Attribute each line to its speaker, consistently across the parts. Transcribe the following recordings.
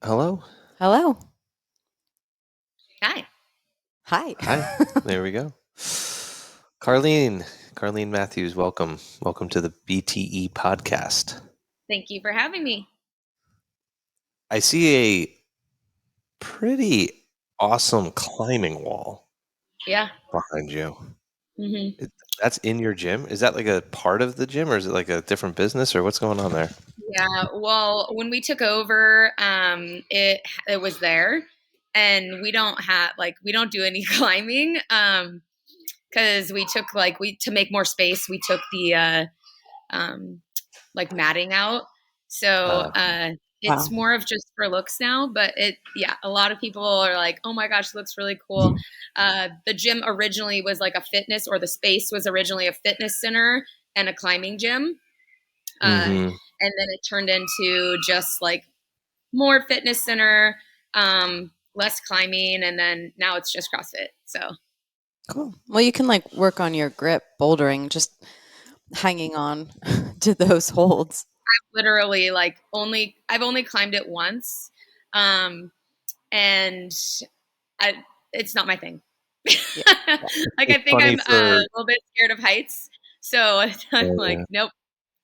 Speaker 1: Hello.
Speaker 2: Hello.
Speaker 3: Hi.
Speaker 2: Hi.
Speaker 1: Hi. There we go. Carleen Matthews, welcome. Welcome to the BTE podcast.
Speaker 3: Thank you for having me.
Speaker 1: I see a pretty awesome climbing wall
Speaker 3: Yeah.
Speaker 1: behind you.
Speaker 3: Mm-hmm.
Speaker 1: That's in your gym? Is that like a part of the gym, or is it like a different business, or what's going on there?
Speaker 3: Yeah. Well, when we took over, it was there, and we don't do any climbing, because to make more space, we took the matting out. So it's
Speaker 2: Wow.
Speaker 3: more of just for looks now. But a lot of people are like, oh my gosh, it looks really cool. The gym originally was like a fitness, or the space was originally a fitness center and a climbing gym.
Speaker 1: Mm-hmm.
Speaker 3: And then it turned into just like more fitness center, less climbing, and then now it's just CrossFit. So
Speaker 2: Cool. Well, you can work on your grip bouldering, just hanging on to those holds.
Speaker 3: literally I've only climbed it once, and it's not my thing.
Speaker 2: Yeah.
Speaker 3: I
Speaker 1: It's
Speaker 3: think
Speaker 1: funny
Speaker 3: I'm
Speaker 1: for
Speaker 3: a little bit scared of heights, so I'm like,
Speaker 1: yeah.
Speaker 3: nope,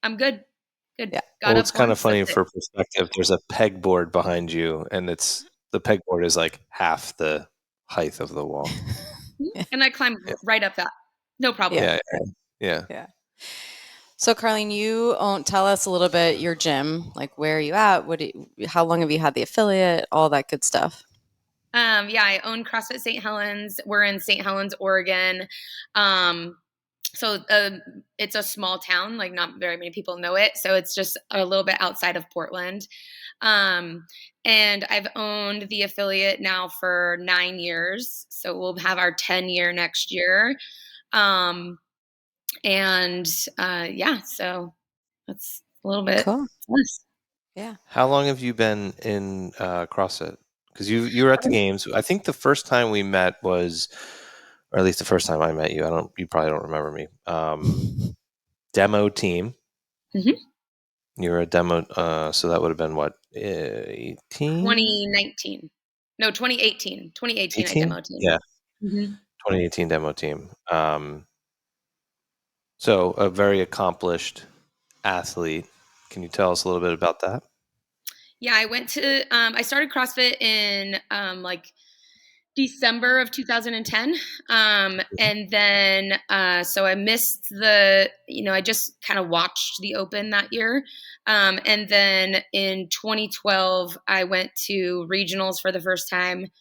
Speaker 3: I'm good.
Speaker 2: Yeah.
Speaker 3: Got
Speaker 1: Well,
Speaker 3: up
Speaker 1: it's kind of
Speaker 3: once.
Speaker 1: funny
Speaker 3: That's it.
Speaker 1: for perspective. There's a pegboard behind you, and the pegboard is like half the height of the wall.
Speaker 3: And I climbed right up that, no problem.
Speaker 2: Yeah.
Speaker 1: Yeah.
Speaker 2: Yeah. So, Carleen, tell us a little bit your gym. Like, where are you at? How long have you had the affiliate? All that good stuff.
Speaker 3: I own CrossFit St. Helens. We're in St. Helens, Oregon. So it's a small town, like not very many people know it. So it's just a little bit outside of Portland. Um, and I've owned the affiliate now for 9 years. So we'll have our 10-year next year. Um, so that's a little bit.
Speaker 2: Cool. Yeah.
Speaker 1: How long have you been in CrossFit? Because you were at the games. I think the first time we met was, or at least the first time I met you. You probably don't remember me. Demo team.
Speaker 3: Mm-hmm.
Speaker 1: You were a demo. So that would have been what, 18?
Speaker 3: 2019. No, 2018. 2018, I
Speaker 1: 18?
Speaker 3: demo team.
Speaker 1: Yeah,
Speaker 3: Mm-hmm.
Speaker 1: 2018 demo team. So a very accomplished athlete. Can you tell us a little bit about that?
Speaker 3: Yeah, I started CrossFit in December of 2010. And then, so I missed I just kind of watched the Open that year. And then in 2012, I went to regionals for the first time.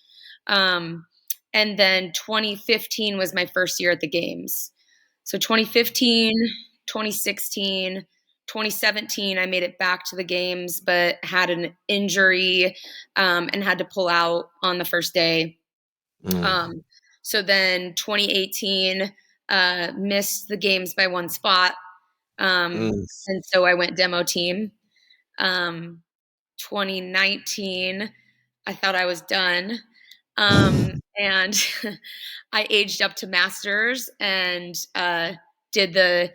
Speaker 3: And then 2015 was my first year at the games. So 2015, 2016, 2017, I made it back to the games, but had an injury, and had to pull out on the first day. So then 2018, missed the games by one spot. And so I went demo team. 2019, I thought I was done. And I aged up to masters and did the,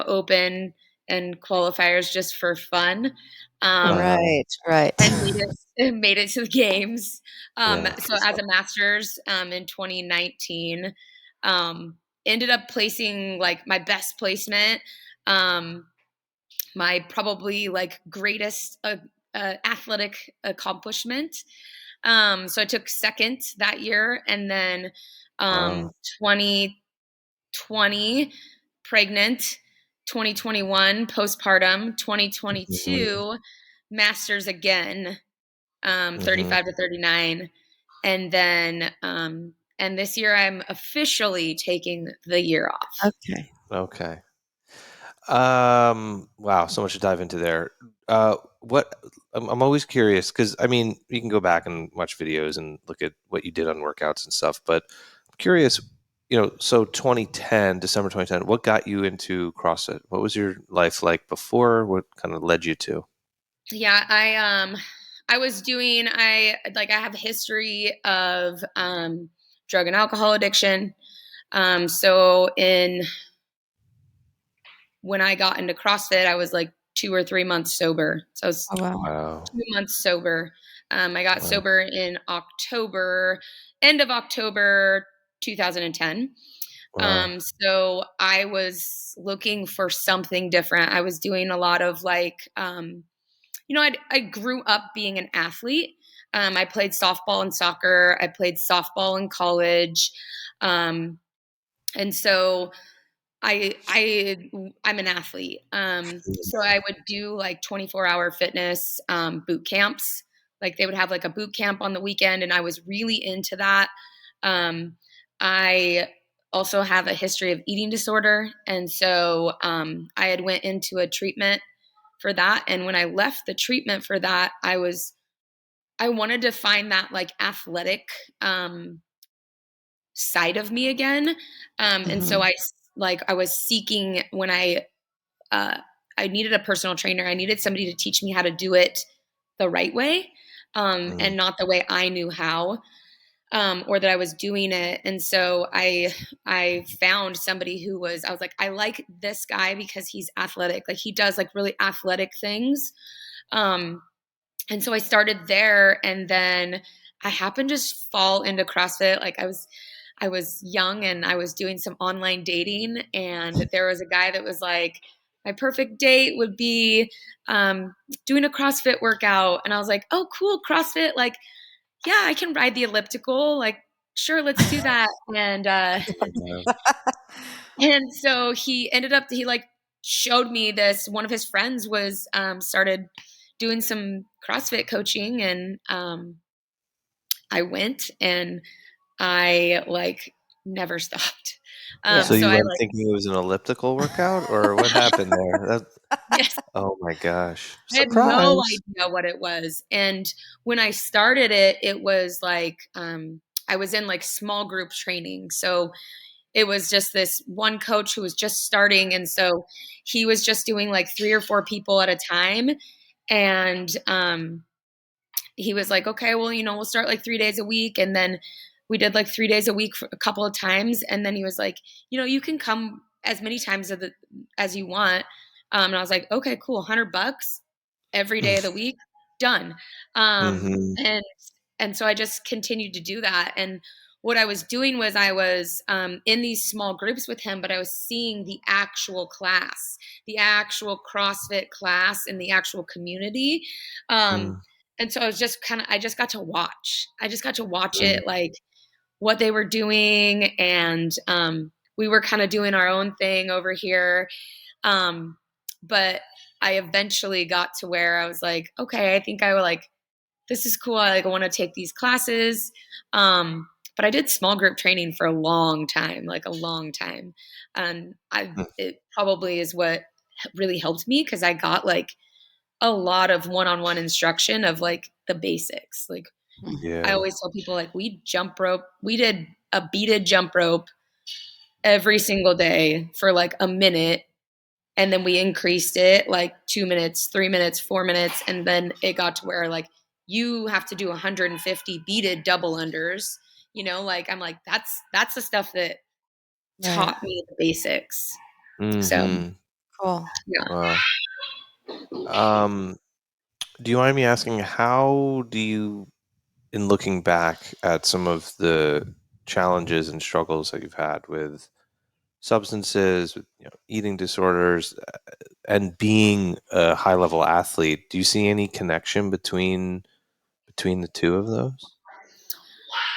Speaker 3: open and qualifiers just for fun.
Speaker 2: Right.
Speaker 3: And made it to the games.
Speaker 1: Yeah.
Speaker 3: So as a master's, in 2019, ended up placing like my best placement, my probably like greatest athletic accomplishment. So I took second that year, and then 2020 pregnant, 2021 postpartum, 2022 masters again, 35 to 39, and then and this year I'm officially taking the year off.
Speaker 1: Okay. Wow, so much to dive into there. What I'm always curious, because I mean, you can go back and watch videos and look at what you did on workouts and stuff, but I'm curious, so December 2010, what got you into CrossFit? What was your life like before? What kind of led you to?
Speaker 3: Yeah, I have a history of drug and alcohol addiction. So when I got into CrossFit, I was like 2 or 3 months sober. So I was
Speaker 2: Oh, wow.
Speaker 1: Wow.
Speaker 3: 2 months sober. I got
Speaker 1: Wow.
Speaker 3: sober in end of October 2010.
Speaker 1: Wow.
Speaker 3: So I was looking for something different. I was doing a lot of like, I grew up being an athlete. I played softball and soccer. I played softball in college. And so I'm an athlete. So I would do like 24-hour fitness boot camps. Like they would have like a boot camp on the weekend, and I was really into that. I also have a history of eating disorder, and so I had went into a treatment for that. And when I left the treatment for that, I wanted to find that like athletic side of me again. And so I was seeking when uh, I needed a personal trainer. I needed somebody to teach me how to do it the right way,
Speaker 1: Mm.
Speaker 3: and not the way I knew how, or that I was doing it. And so I found somebody I was like, I like this guy because he's athletic. Like he does like really athletic things. Um, and so I started there, and then I happened to just fall into CrossFit. Like I was young and I was doing some online dating, and there was a guy that was like, my perfect date would be doing a CrossFit workout. And I was like, oh, cool, CrossFit. Like, yeah, I can ride the elliptical. Like, sure, let's do that.
Speaker 1: Yeah.
Speaker 3: And so he like showed me this. One of his friends was started doing some CrossFit coaching, and I went, and I like never stopped.
Speaker 2: Yeah.
Speaker 1: So
Speaker 3: So
Speaker 1: you
Speaker 3: I
Speaker 1: went
Speaker 3: like,
Speaker 1: thinking it was an elliptical workout, or what happened there?
Speaker 3: yes,
Speaker 1: Oh my gosh.
Speaker 3: I had no
Speaker 1: Surprise.
Speaker 3: idea what it was. And when I started it, it was like I was in like small group training. So it was just this one coach who was just starting, and so he was just doing like 3 or 4 people at a time. And he was like, okay, well, we'll start like 3 days a week. And then we did like 3 days a week for a couple of times. And then he was like, you can come as many times as you want. And I was like, okay, cool. $100 every day of the week, done.
Speaker 1: Mm-hmm.
Speaker 3: And so I just continued to do that. And what I was doing was I was in these small groups with him, but I was seeing the actual class, the actual CrossFit class in the actual community. Um,
Speaker 1: Mm-hmm.
Speaker 3: and so I just got to watch. I just got to watch it, like what they were doing. And we were kind of doing our own thing over here. But I eventually got to where I was like, okay, I think I would like, this is cool. I want to take these classes. But I did small group training for a long time, like a long time. And it probably is what really helped me, because I got like a lot of one-on-one instruction of like the basics. Like I
Speaker 1: Yeah.
Speaker 3: always tell people, like we did a beaded jump rope every single day for like a minute, and then we increased it like 2 minutes, 3 minutes, 4 minutes, and then it got to where like you have to do 150 beaded double unders. Like I'm like, that's the stuff that
Speaker 2: Right.
Speaker 3: taught me the basics. So
Speaker 1: Mm-hmm.
Speaker 2: Cool.
Speaker 3: yeah.
Speaker 1: Wow. Um, do you mind me asking, how do you, in looking back at some of the challenges and struggles that you've had with substances, with eating disorders, and being a high level athlete, do you see any connection between the two of those?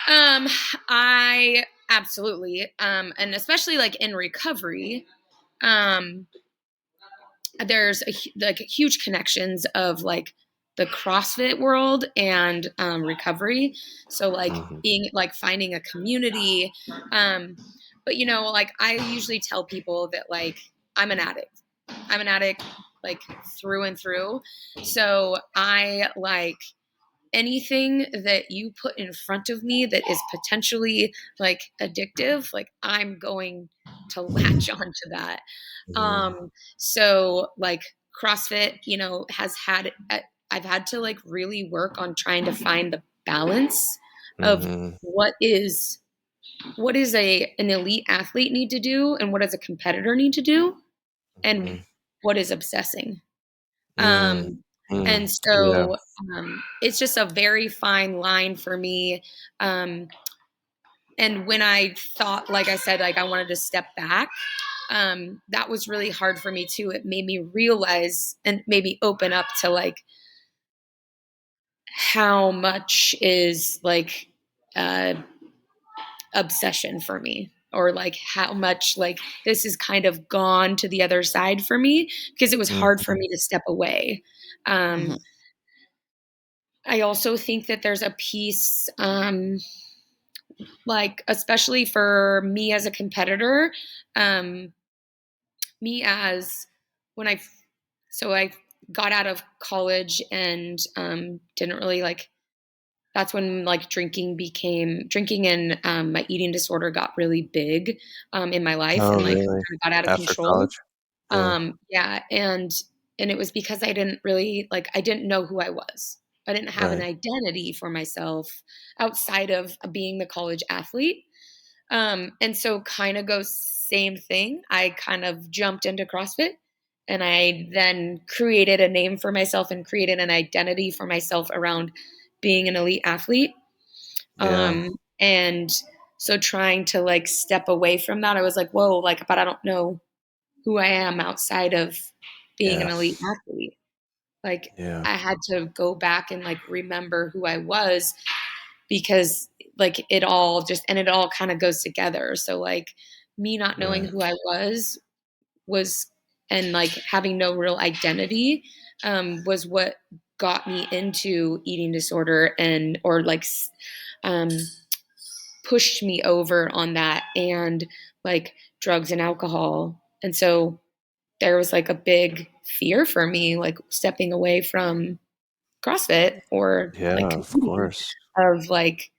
Speaker 3: I absolutely, and especially like in recovery, um, there's like huge connections of like the CrossFit world and recovery. So like
Speaker 1: Mm-hmm.
Speaker 3: being like finding a community. But like I usually tell people that like I'm an addict. I'm an addict like through and through. So I like anything that you put in front of me that is potentially like addictive, like I'm going to latch onto that. So like CrossFit, I've had to like really work on trying to find the balance of
Speaker 1: Mm-hmm.
Speaker 3: what is an elite athlete need to do, and what does a competitor need to do, and
Speaker 1: Mm-hmm.
Speaker 3: what is obsessing.
Speaker 1: Mm,
Speaker 3: And
Speaker 1: yeah.
Speaker 3: so it's just a very fine line for me. And when I thought, like I said, like I wanted to step back, that was really hard for me too. It made me realize and maybe open up to like how much is like uh, obsession for me, or like how much like this has kind of gone to the other side for me, because it was hard for
Speaker 1: Mhm.
Speaker 3: me to step away.
Speaker 2: Mhm.
Speaker 3: Um, I also think that there's a piece, like especially for me as a competitor, um, me as when I got out of college and didn't really like, that's when like drinking and my eating disorder got really big in my life,
Speaker 1: Oh,
Speaker 3: and like
Speaker 1: really?
Speaker 3: kind of got out of
Speaker 1: After
Speaker 3: control.
Speaker 1: college? Yeah.
Speaker 3: Yeah, and it was because I didn't really like, I didn't know who I was. I didn't have an
Speaker 1: Right.
Speaker 3: identity for myself outside of being the college athlete. And so kind of goes same thing. I kind of jumped into CrossFit, and I then created a name for myself and created an identity for myself around being an elite athlete.
Speaker 1: Yeah.
Speaker 3: And so trying to like step away from that, I was like, whoa, like, but I don't know who I am outside of being
Speaker 1: Yeah.
Speaker 3: an elite athlete. Like
Speaker 1: Yeah.
Speaker 3: I had to go back and like remember who I was, because like it all kind of goes together. So like me not knowing
Speaker 1: Right.
Speaker 3: who I was and like having no real identity was what got me into eating disorder, and or like um, pushed me over on that, and like drugs and alcohol. And so there was like a big fear for me, like stepping away from CrossFit or
Speaker 1: Yeah,
Speaker 3: like
Speaker 1: of
Speaker 3: competing,
Speaker 1: course.
Speaker 3: of like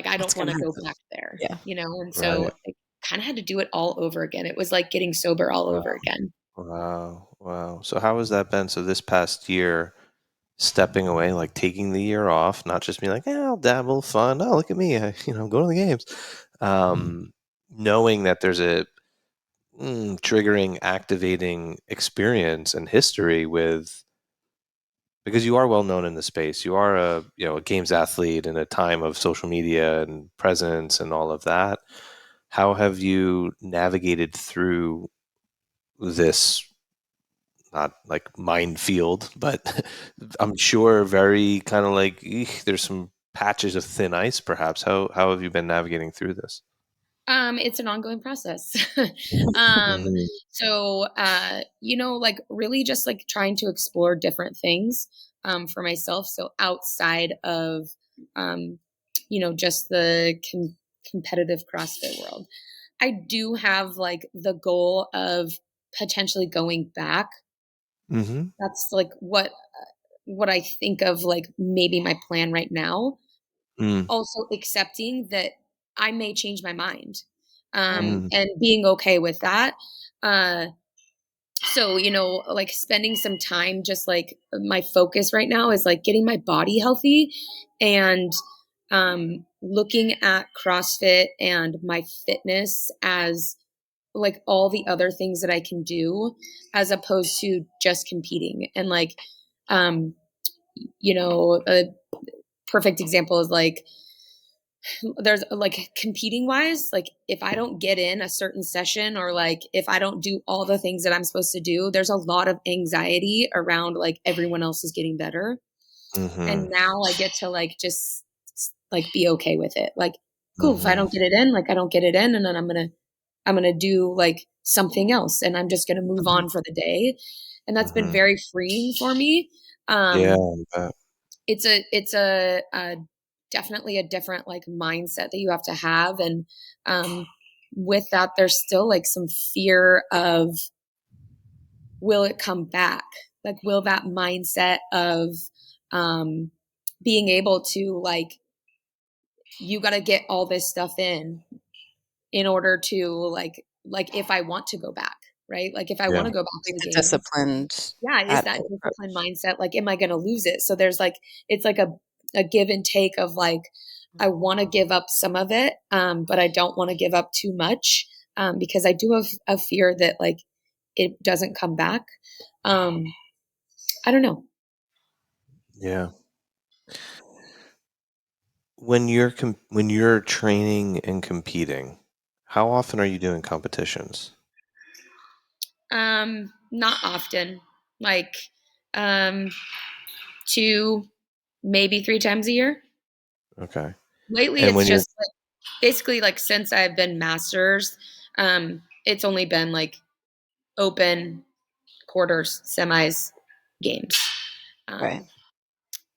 Speaker 3: I
Speaker 2: What's
Speaker 3: don't want
Speaker 2: gonna
Speaker 3: to go
Speaker 2: happen?
Speaker 3: back there,
Speaker 2: Yeah.
Speaker 3: you know? And so
Speaker 1: Right.
Speaker 3: I kind of had to do it all over again. It was like getting sober all
Speaker 1: Wow.
Speaker 3: over again.
Speaker 1: Wow. Wow. So how has that been? So this past year, stepping away, like taking the year off, not just being like, "Yeah, I'll dabble, fun. Oh, look at me. I'm going to the games." Knowing that there's a triggering, activating experience and history with, because you are well known in the space. You are a games athlete in a time of social media and presence and all of that. How have you navigated through this, not like minefield, but I'm sure very kind of like there's some patches of thin ice perhaps. How have you been navigating through this?
Speaker 3: It's an ongoing process. um,
Speaker 1: Mhm.
Speaker 3: like really just like trying to explore different things for myself. So outside of, um, just the competitive CrossFit world, I do have like the goal of potentially going back.
Speaker 1: Mhm.
Speaker 3: That's like what I think of like maybe my plan right now.
Speaker 1: Mm.
Speaker 3: Also accepting that I may change my mind,
Speaker 1: Mm.
Speaker 3: and being okay with that. Uh, so, like spending some time, just like my focus right now is like getting my body healthy, and looking at CrossFit and my fitness as like all the other things that I can do, as opposed to just competing. And like, um, a perfect example is like, there's like competing wise, like if I don't get in a certain session, or like if I don't do all the things that I'm supposed to do, there's a lot of anxiety around like everyone else is getting better. And
Speaker 1: Mhm.
Speaker 3: now I get to like just like be okay with it. Like, cool, if I
Speaker 1: Mhm.
Speaker 3: don't get it in, like I don't get it in, and then I'm gonna do like something else, and I'm just gonna move
Speaker 1: Mhm.
Speaker 3: on for the day. And that's been
Speaker 1: Mhm.
Speaker 3: very freeing for me.
Speaker 1: Yeah,
Speaker 3: um
Speaker 1: I bet.
Speaker 3: it's a definitely a different like mindset that you have to have. And um with that, there's still like some fear of, will it come back? Like, will that mindset of um being able to like, you got to get all this stuff in order to like if I want to go back, right? Like if I
Speaker 1: Yeah.
Speaker 3: want to go back to
Speaker 2: Like
Speaker 3: the
Speaker 2: the
Speaker 3: games,
Speaker 2: disciplined
Speaker 3: yeah, is
Speaker 2: at
Speaker 3: that discipline mindset, like am I going to lose it? So there's like, it's like a give and take of like, I want to give up some of it, but I don't want to give up too much, because I do have a fear that like it doesn't come back. I don't know.
Speaker 1: Yeah. When you're training and competing, how often are you doing competitions?
Speaker 3: Not often, like, um, 2, maybe 3 times a year.
Speaker 1: Okay.
Speaker 3: Lately,
Speaker 1: And
Speaker 3: it's
Speaker 1: when you're
Speaker 3: just like basically like since I've been masters, it's only been like open, quarters, semis, games.
Speaker 2: Right.
Speaker 3: Um,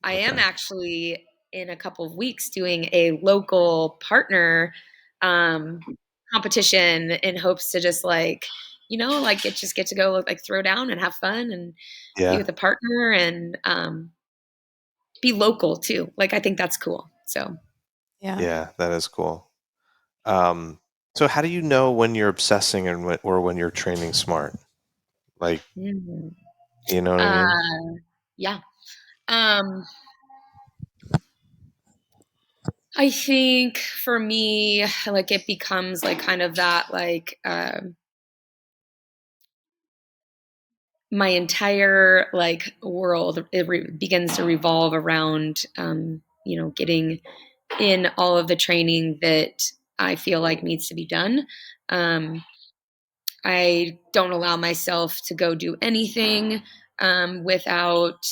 Speaker 3: I am
Speaker 1: okay.
Speaker 3: actually in a couple of weeks doing a local partner um, competition in hopes to just like, like get to go like throw down and have fun and be
Speaker 1: Yeah.
Speaker 3: with a partner and be local too. Like I think that's cool. So
Speaker 2: Yeah.
Speaker 1: Yeah, that is cool. Um, so how do you know when you're obsessing and or when you're training smart? Like,
Speaker 3: mhm.
Speaker 1: you know what I mean?
Speaker 3: uh, yeah. Um, I think for me, like it becomes like kind of that like my entire like world begins to revolve around getting in all of the training that I feel like needs to be done. Um, I don't allow myself to go do anything without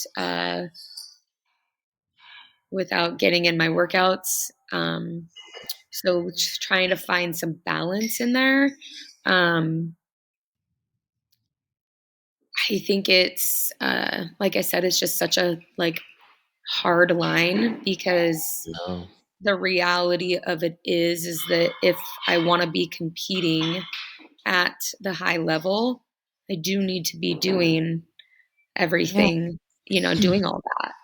Speaker 3: without getting in my workouts. So just trying to find some balance in there. Um, I think it's like I said, it's just such a like hard line because
Speaker 1: No.
Speaker 3: the reality of it is that if I want to be competing at the high level, I do need to be doing
Speaker 2: Yeah.
Speaker 3: everything, doing all that.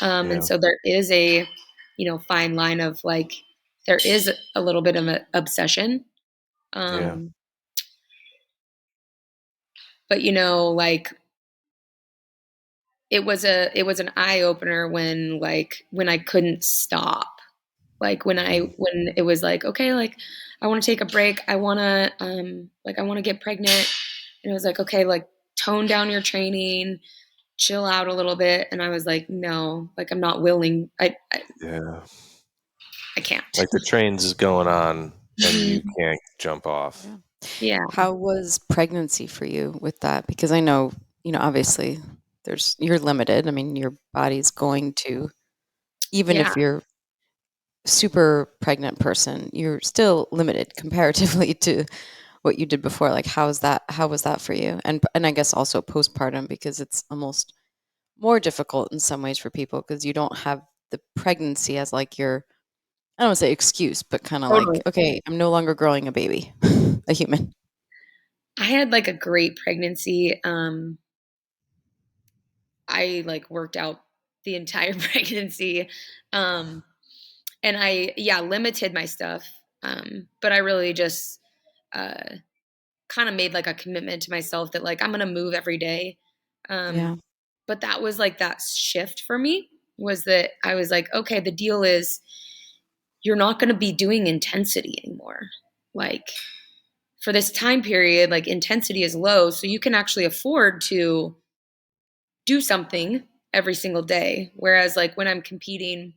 Speaker 3: And
Speaker 1: Yeah.
Speaker 3: so there is a, fine line of like, there is a little bit of an obsession.
Speaker 1: Yeah.
Speaker 3: Um, but like it was an eye opener when I couldn't stop. Like
Speaker 1: Mm.
Speaker 3: when it was like, okay, like I want to take a break. I want to get pregnant. And it was like, okay, like tone down your training, chill out a little bit. And I was like, no, like I'm not willing.
Speaker 1: Yeah.
Speaker 3: I can't.
Speaker 1: Like the trains is going on and you
Speaker 3: Mhm.
Speaker 1: can't jump off.
Speaker 2: Yeah.
Speaker 3: Yeah.
Speaker 2: How was pregnancy for you with that? Because I know, obviously you're limited. I mean, your body's going to, even
Speaker 3: Yeah.
Speaker 2: if you're super pregnant person, you're still limited comparatively to what you did before. Like how was that for you? And I guess also postpartum because it's almost more difficult in some ways for people because you don't have the pregnancy as like your I don't want to say excuse, but kind of like,
Speaker 3: Totally.
Speaker 2: okay, I'm no longer growing a baby, a human.
Speaker 3: I had like a great pregnancy. I like worked out the entire pregnancy. Um, and I limited my stuff. But I really just uh, kind of made like a commitment to myself that like I'm gonna move every day.
Speaker 2: Yeah.
Speaker 3: But that was like that shift for me was that I was like, okay, the deal is you're not gonna be doing intensity anymore. Like for this time period, like intensity is low, so you can actually afford to do something every single day. Whereas like when I'm competing,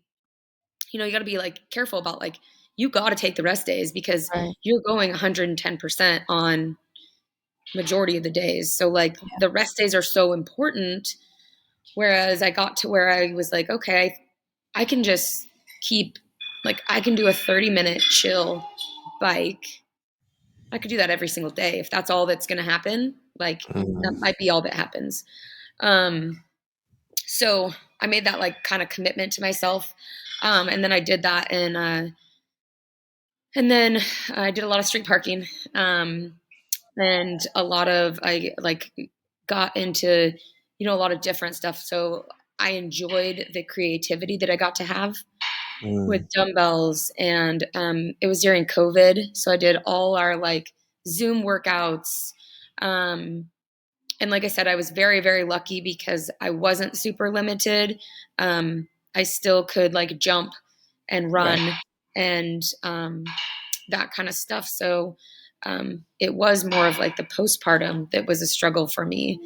Speaker 3: you got to be like careful about like you got to take the rest days because
Speaker 2: Right.
Speaker 3: you're going 110% on majority of the days. So like the rest days are so important. Whereas I got to where I was like, okay, I can just keep like I can do a 30-minute chill bike. I could do that every single day if that's all that's going to happen. Like that
Speaker 1: Mhm.
Speaker 3: might be all that happens. Um, so I made that like kind of commitment to myself. And then I did that and then I did a lot of street parking. And I like got into, a lot of different stuff. So I enjoyed the creativity that I got to have with
Speaker 1: Mm.
Speaker 3: dumbbells. And it was during COVID. So I did all our like Zoom workouts. Um, and like I said, I was very, very lucky because I wasn't super limited. I still could like jump and
Speaker 2: Right.
Speaker 3: run and that kind of stuff. So it was more of like the postpartum that was a struggle for me,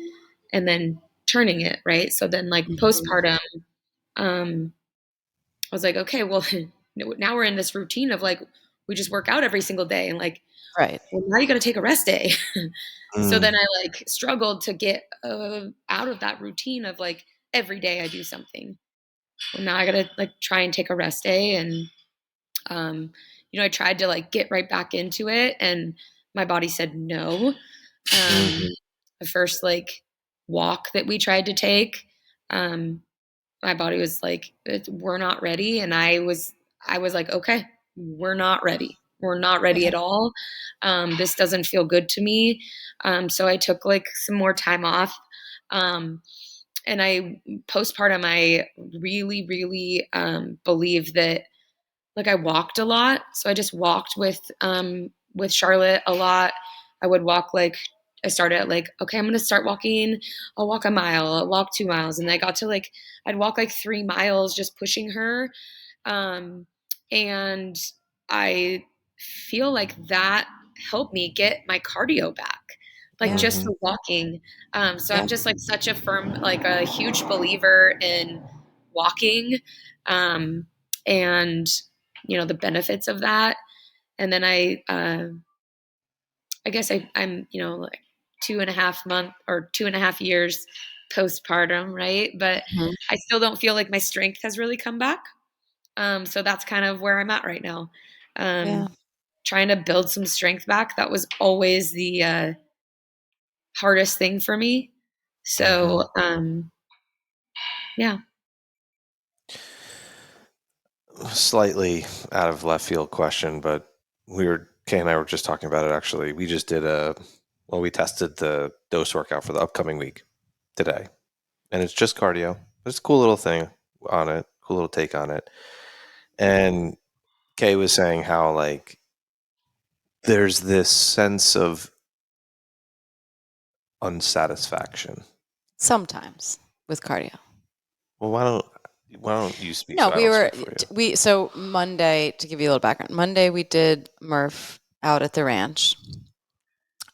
Speaker 3: and then turning it, right? So then like postpartum, I was like, okay, well, now we're in this routine of like, we just work out every single day. And like,
Speaker 2: Right.
Speaker 3: well, now you got to take a rest day. So
Speaker 1: Mm.
Speaker 3: then I like struggled to get out of that routine of like every day I do something. Well, now I got to like try and take a rest day. And, I tried to like get right back into it, and my body said no.
Speaker 1: Mhm.
Speaker 3: The first like walk that we tried to take, um, my body was like, we're not ready. And I was like, okay, we're not ready. We're not ready
Speaker 2: Yeah.
Speaker 3: at all. This doesn't feel good to me. So I took like some more time off. Um, and postpartum, I really, really believe that like I walked a lot. So I just walked with Charlotte a lot. I would walk like I started at like, okay, I'm gonna start walking. I'll walk a mile, I'll walk 2 miles. And I got to like I'd walk like 3 miles just pushing her. And I feel like that helped me get my cardio back. Like
Speaker 2: Yeah.
Speaker 3: just
Speaker 1: Mhm.
Speaker 3: the walking. So I'm
Speaker 2: Yep.
Speaker 3: just like such a firm, like a huge believer in walking. And the benefits of that. And then I guess I'm like 2.5 months or 2.5 years postpartum, right? But
Speaker 2: Mhm.
Speaker 3: I still don't feel like my strength has really come back. So that's kind of where I'm at right now.
Speaker 2: Yeah.
Speaker 3: Trying to build some strength back. That was always the hardest thing for me.
Speaker 1: Mhm.
Speaker 3: So yeah.
Speaker 1: Slightly out of left field question, but Kay and I were just talking about it actually. We just we tested the dose workout for the upcoming week today. And it's just cardio. It's a cool little thing on it, cool little take on it. And Kay was saying how like there's this sense of unsatisfaction.
Speaker 2: Sometimes with cardio.
Speaker 1: Well, why don't you speak
Speaker 2: No,
Speaker 1: so I don't speak for you?
Speaker 2: so Monday, to give you a little background, Monday we did Murph out at the ranch.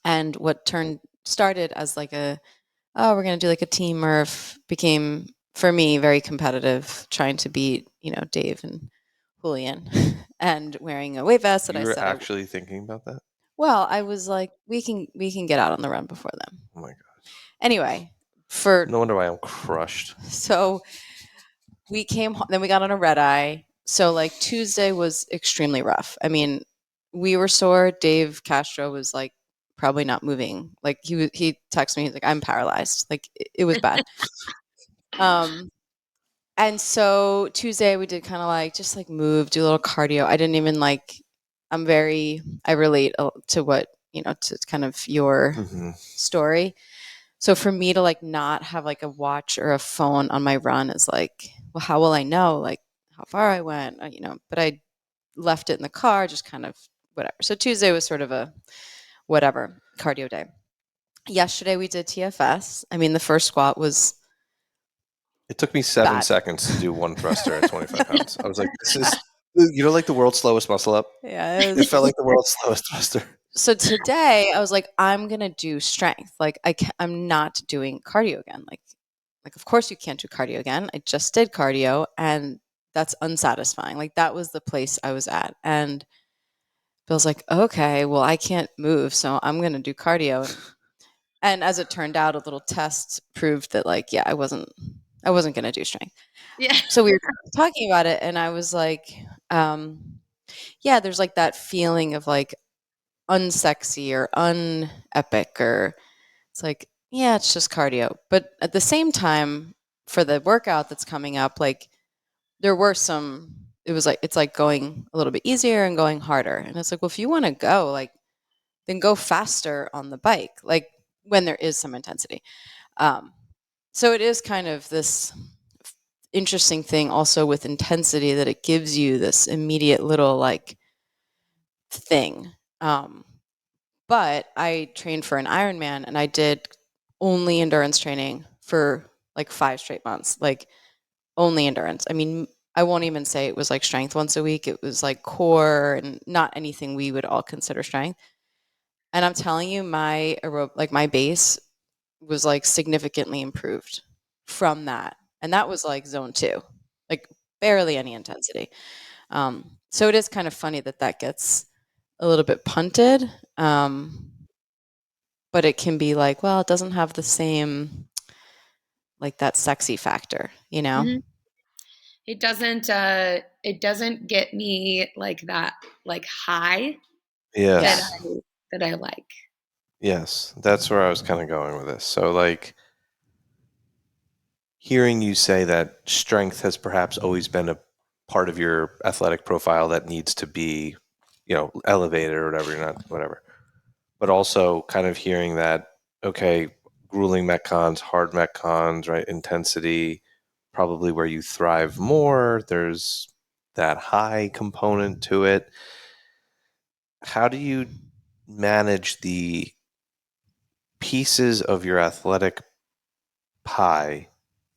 Speaker 2: And what started as like we're going to do like a team Murph became, for me, very competitive, trying to beat, Dave and Julian and wearing a weight vest that I
Speaker 1: You were
Speaker 2: said
Speaker 1: actually thinking about that?
Speaker 2: I was like, we can get out on the run before them.
Speaker 1: Oh my god.
Speaker 2: Anyway,
Speaker 1: No wonder why I'm crushed.
Speaker 2: so we came home, then we got on a red eye. So like Tuesday was extremely rough. I mean, we were sore. Dave Castro was like probably not moving. Like he texted me, he's like, I'm paralyzed. Like it was bad. Um and so Tuesday we did kind of like just like move, do a little cardio. I didn't even like I relate to what, to kind of your
Speaker 1: Mm-hmm.
Speaker 2: story. So for me to like not have like a watch or a phone on my run is like, well, how will I know like how far I went? But I left it in the car, just kind of whatever. So Tuesday was sort of a whatever cardio day. Yesterday we did TFS. I mean, the first squat was
Speaker 1: It took me 7
Speaker 2: bad.
Speaker 1: seconds to do one thruster at 25 pounds. I was like, this is, like the world's slowest muscle up?
Speaker 2: Yeah, it
Speaker 1: It
Speaker 2: was.
Speaker 1: felt like the world's slowest thruster.
Speaker 2: So today I was like, I'm gonna do strength. Like I'm not doing cardio again. Like of course you can't do cardio again. I just did cardio, and that's unsatisfying. Like that was the place I was at. And Bill's like, okay, well I can't move, so I'm gonna do cardio. And as it turned out, a little test proved that like, yeah, I wasn't gonna do strength.
Speaker 3: Yeah.
Speaker 2: So we were talking about it, and I was like, yeah, there's like that feeling of like unsexy or unepic, or it's like, yeah, it's just cardio. But at the same time, for the workout that's coming up, like there were it was like, it's like going a little bit easier and going harder. And it's like, well, if you want to go, like, then go faster on the bike, like when there is some intensity. Um, so it is kind of this interesting thing also with intensity, that it gives you this immediate little like thing. But I trained for an Ironman, and I did only endurance training for like 5 straight months, like only endurance. I mean, I won't even say it was like strength once a week. It was like core and not anything we would all consider strength. And I'm telling you, my my base was like significantly improved from that. And that was like zone 2, like barely any intensity. So it is kind of funny that that gets a little bit punted. But it can be like, well, it doesn't have the same, like that sexy factor, you know?
Speaker 3: Mhm. It doesn't get me like that, like high that
Speaker 2: Yeah.
Speaker 1: Yes.
Speaker 3: I like.
Speaker 1: Yes. That's where I was kind of going with this. So, like, hearing you say that strength has perhaps always been a part of your athletic profile that needs to be, elevated or whatever, you're not, whatever. But also kind of hearing that, okay, grueling metcons, hard metcons, right? Intensity, probably where you thrive more. There's that high component to it. How do you manage the pieces of your athletic pie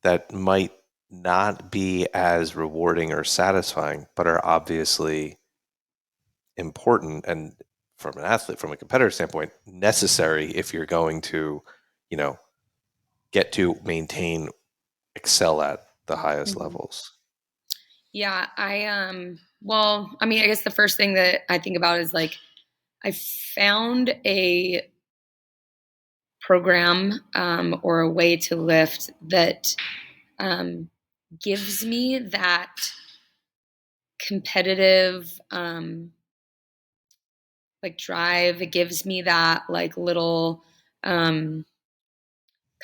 Speaker 1: that might not be as rewarding or satisfying, but are obviously important and from an athlete, from a competitor standpoint, necessary if you're going to, you know, get to maintain, excel at the highest
Speaker 3: Mhm.
Speaker 1: levels.
Speaker 3: Yeah, well, I mean, I guess the first thing that I think about is like I found a program or a way to lift that um, gives me that competitive like drive. It gives me that like little um,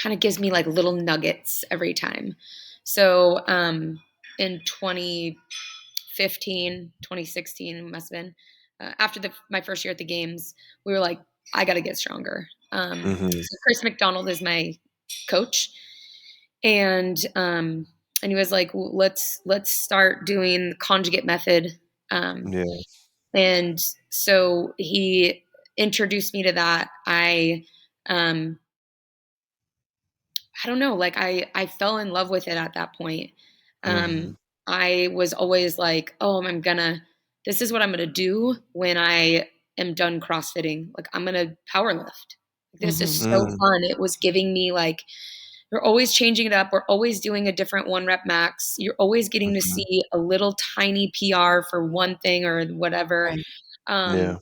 Speaker 3: kind of gives me like little nuggets every time. So in 2015, 2016, it must have been after my first year at the games, we were like, I got to get stronger.
Speaker 1: Mm-hmm.
Speaker 3: So Chris McDonald is my coach, and he was like, let's start doing the conjugate method. Um,
Speaker 1: Yeah.
Speaker 3: and so he introduced me to that. Um, I don't know, like I fell in love with it at that point.
Speaker 1: Mm-hmm.
Speaker 3: I was always like, oh, this is what I'm gonna do when I am done CrossFitting. Like I'm gonna power lift. This is
Speaker 2: Mhm.
Speaker 3: so
Speaker 1: Mm-hmm.
Speaker 3: fun. It was giving me like we're always changing it up. We're always doing a different 1 rep max. You're always getting to
Speaker 1: Mm-hmm.
Speaker 3: see a little tiny PR for one thing or whatever.
Speaker 2: Right.
Speaker 1: Yeah.
Speaker 3: Um,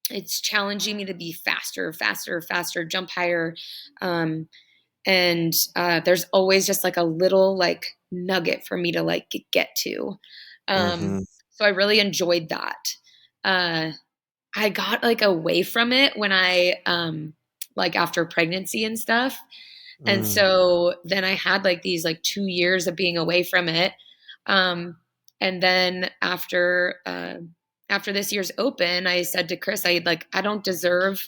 Speaker 3: it's challenging me to be faster, faster, faster, jump higher. Um, and there's always just like a little like nugget for me to like get to.
Speaker 1: Mm-hmm.
Speaker 3: So I really enjoyed that. Uh, I got like away from it when I like after pregnancy and stuff. And
Speaker 1: Mm.
Speaker 3: so then I had like these like 2 years of being away from it. Um, and then after this year's open, I said to Chris, I don't deserve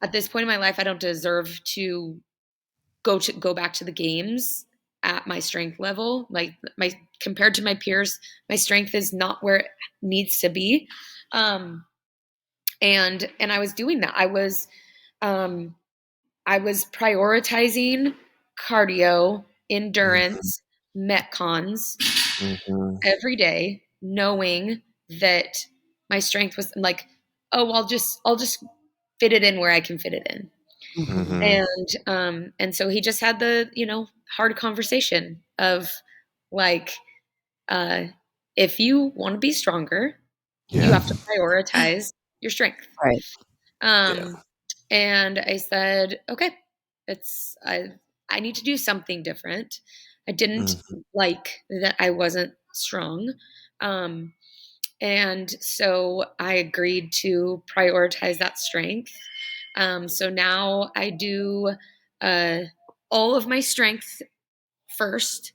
Speaker 3: at this point in my life, I don't deserve to go back to the games at my strength level. Like my compared to my peers, my strength is not where it needs to be. Um, and I was doing that. Um, I was prioritizing cardio,
Speaker 1: Mm-hmm.
Speaker 3: endurance, metcons
Speaker 1: Mm-hmm.
Speaker 3: every day, knowing that my strength was like, oh, I'll just fit it in where I can fit it in.
Speaker 2: Mhm.
Speaker 1: Mm-hmm.
Speaker 3: And so he just had the, hard conversation of like, uh, if you want to be stronger, you
Speaker 1: Yeah.
Speaker 3: have to prioritize your strength.
Speaker 2: Right.
Speaker 1: Yeah.
Speaker 3: Um, and I said, okay, it's I need to do something different. I didn't
Speaker 1: Mm-hmm.
Speaker 3: like that I wasn't strong. Um, and so I agreed to prioritize that strength. So now I do uh, all of my strength first.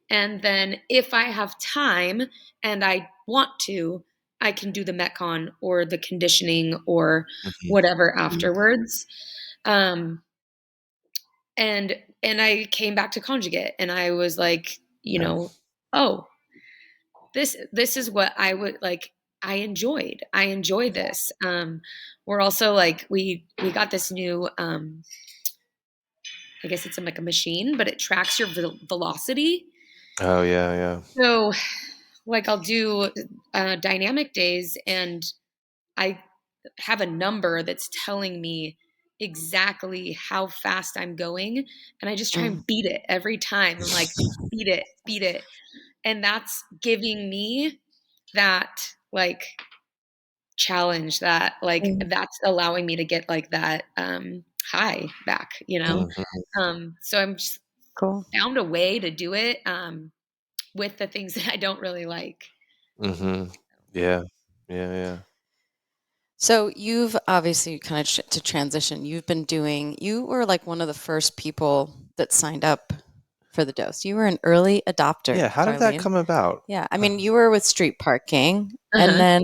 Speaker 3: And then if I have time and I want to, I can do the Metcon or the conditioning or
Speaker 1: Mm-hmm.
Speaker 3: whatever
Speaker 2: Mhm.
Speaker 3: afterwards. Um, and I came back to conjugate and I was like,
Speaker 1: Yeah.
Speaker 3: oh, this is what I would like. I enjoyed. I enjoy this. We're also like we got this new I guess it's like a machine, but it tracks your velocity.
Speaker 1: Oh yeah, yeah.
Speaker 3: So like I'll do dynamic days and I have a number that's telling me exactly how fast I'm going. And I just try and beat it every time. I'm like, beat it, beat it. And that's giving me that like challenge, that like that's allowing me to get like that high back, you know? So I'm just
Speaker 2: Cool.
Speaker 3: found a way to do it with the things that I don't really like.
Speaker 1: Yeah. Yeah. Yeah.
Speaker 2: So you've obviously kind of to transition, you were like one of the first people that signed up for the dose. You were an early adopter,
Speaker 1: Yeah. How did that
Speaker 2: Carleen.
Speaker 1: come about?
Speaker 2: Yeah. I mean, you were with street parking, and
Speaker 3: Uh-huh.
Speaker 2: then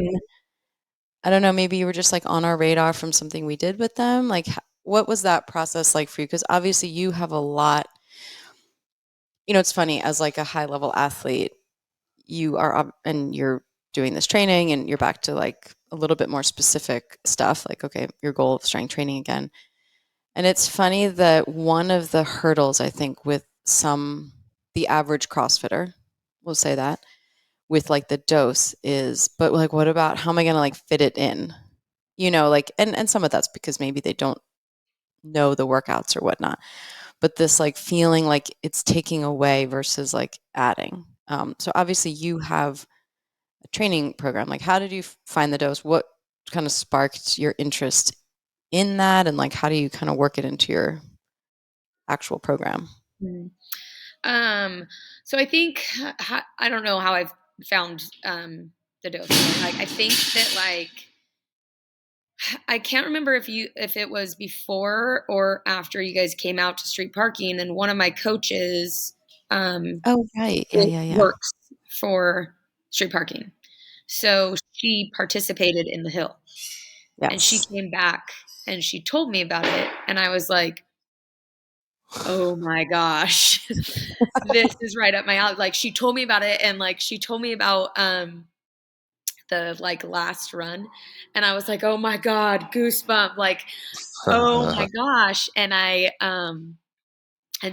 Speaker 2: I don't know, maybe you were just like on our radar from something we did with them. Like, what was that process like for you? Because obviously you have a lot, it's funny, as like a high level athlete, you are, and you're doing this training and you're back to like a little bit more specific stuff. Like, okay, your goal of strength training again. And it's funny that one of the hurdles, I think, with the average CrossFitter, we'll say that, with like the dose is, but like, what about how am I going to like fit it in? Like, and some of that's because maybe they don't know the workouts or whatnot, but this like feeling like it's taking away versus like adding. So obviously you have a training program. Like, how did you find the dose? What kind of sparked your interest in that? And like, how do you kind of work it into your actual program?
Speaker 3: So I think I don't know how I've found the dose. Like I think that like I can't remember if it was before or after you guys came out to street parking, and one of my coaches
Speaker 2: Oh, right. Yeah.
Speaker 3: works for street parking. So she participated in the hill, and she
Speaker 2: Yes.
Speaker 3: came back and she told me about it, and I was like, oh my gosh, this is right up my alley. Like she told me about it, and like she told me about the like last run, and I was like, oh my god, goosebump, like oh my gosh. And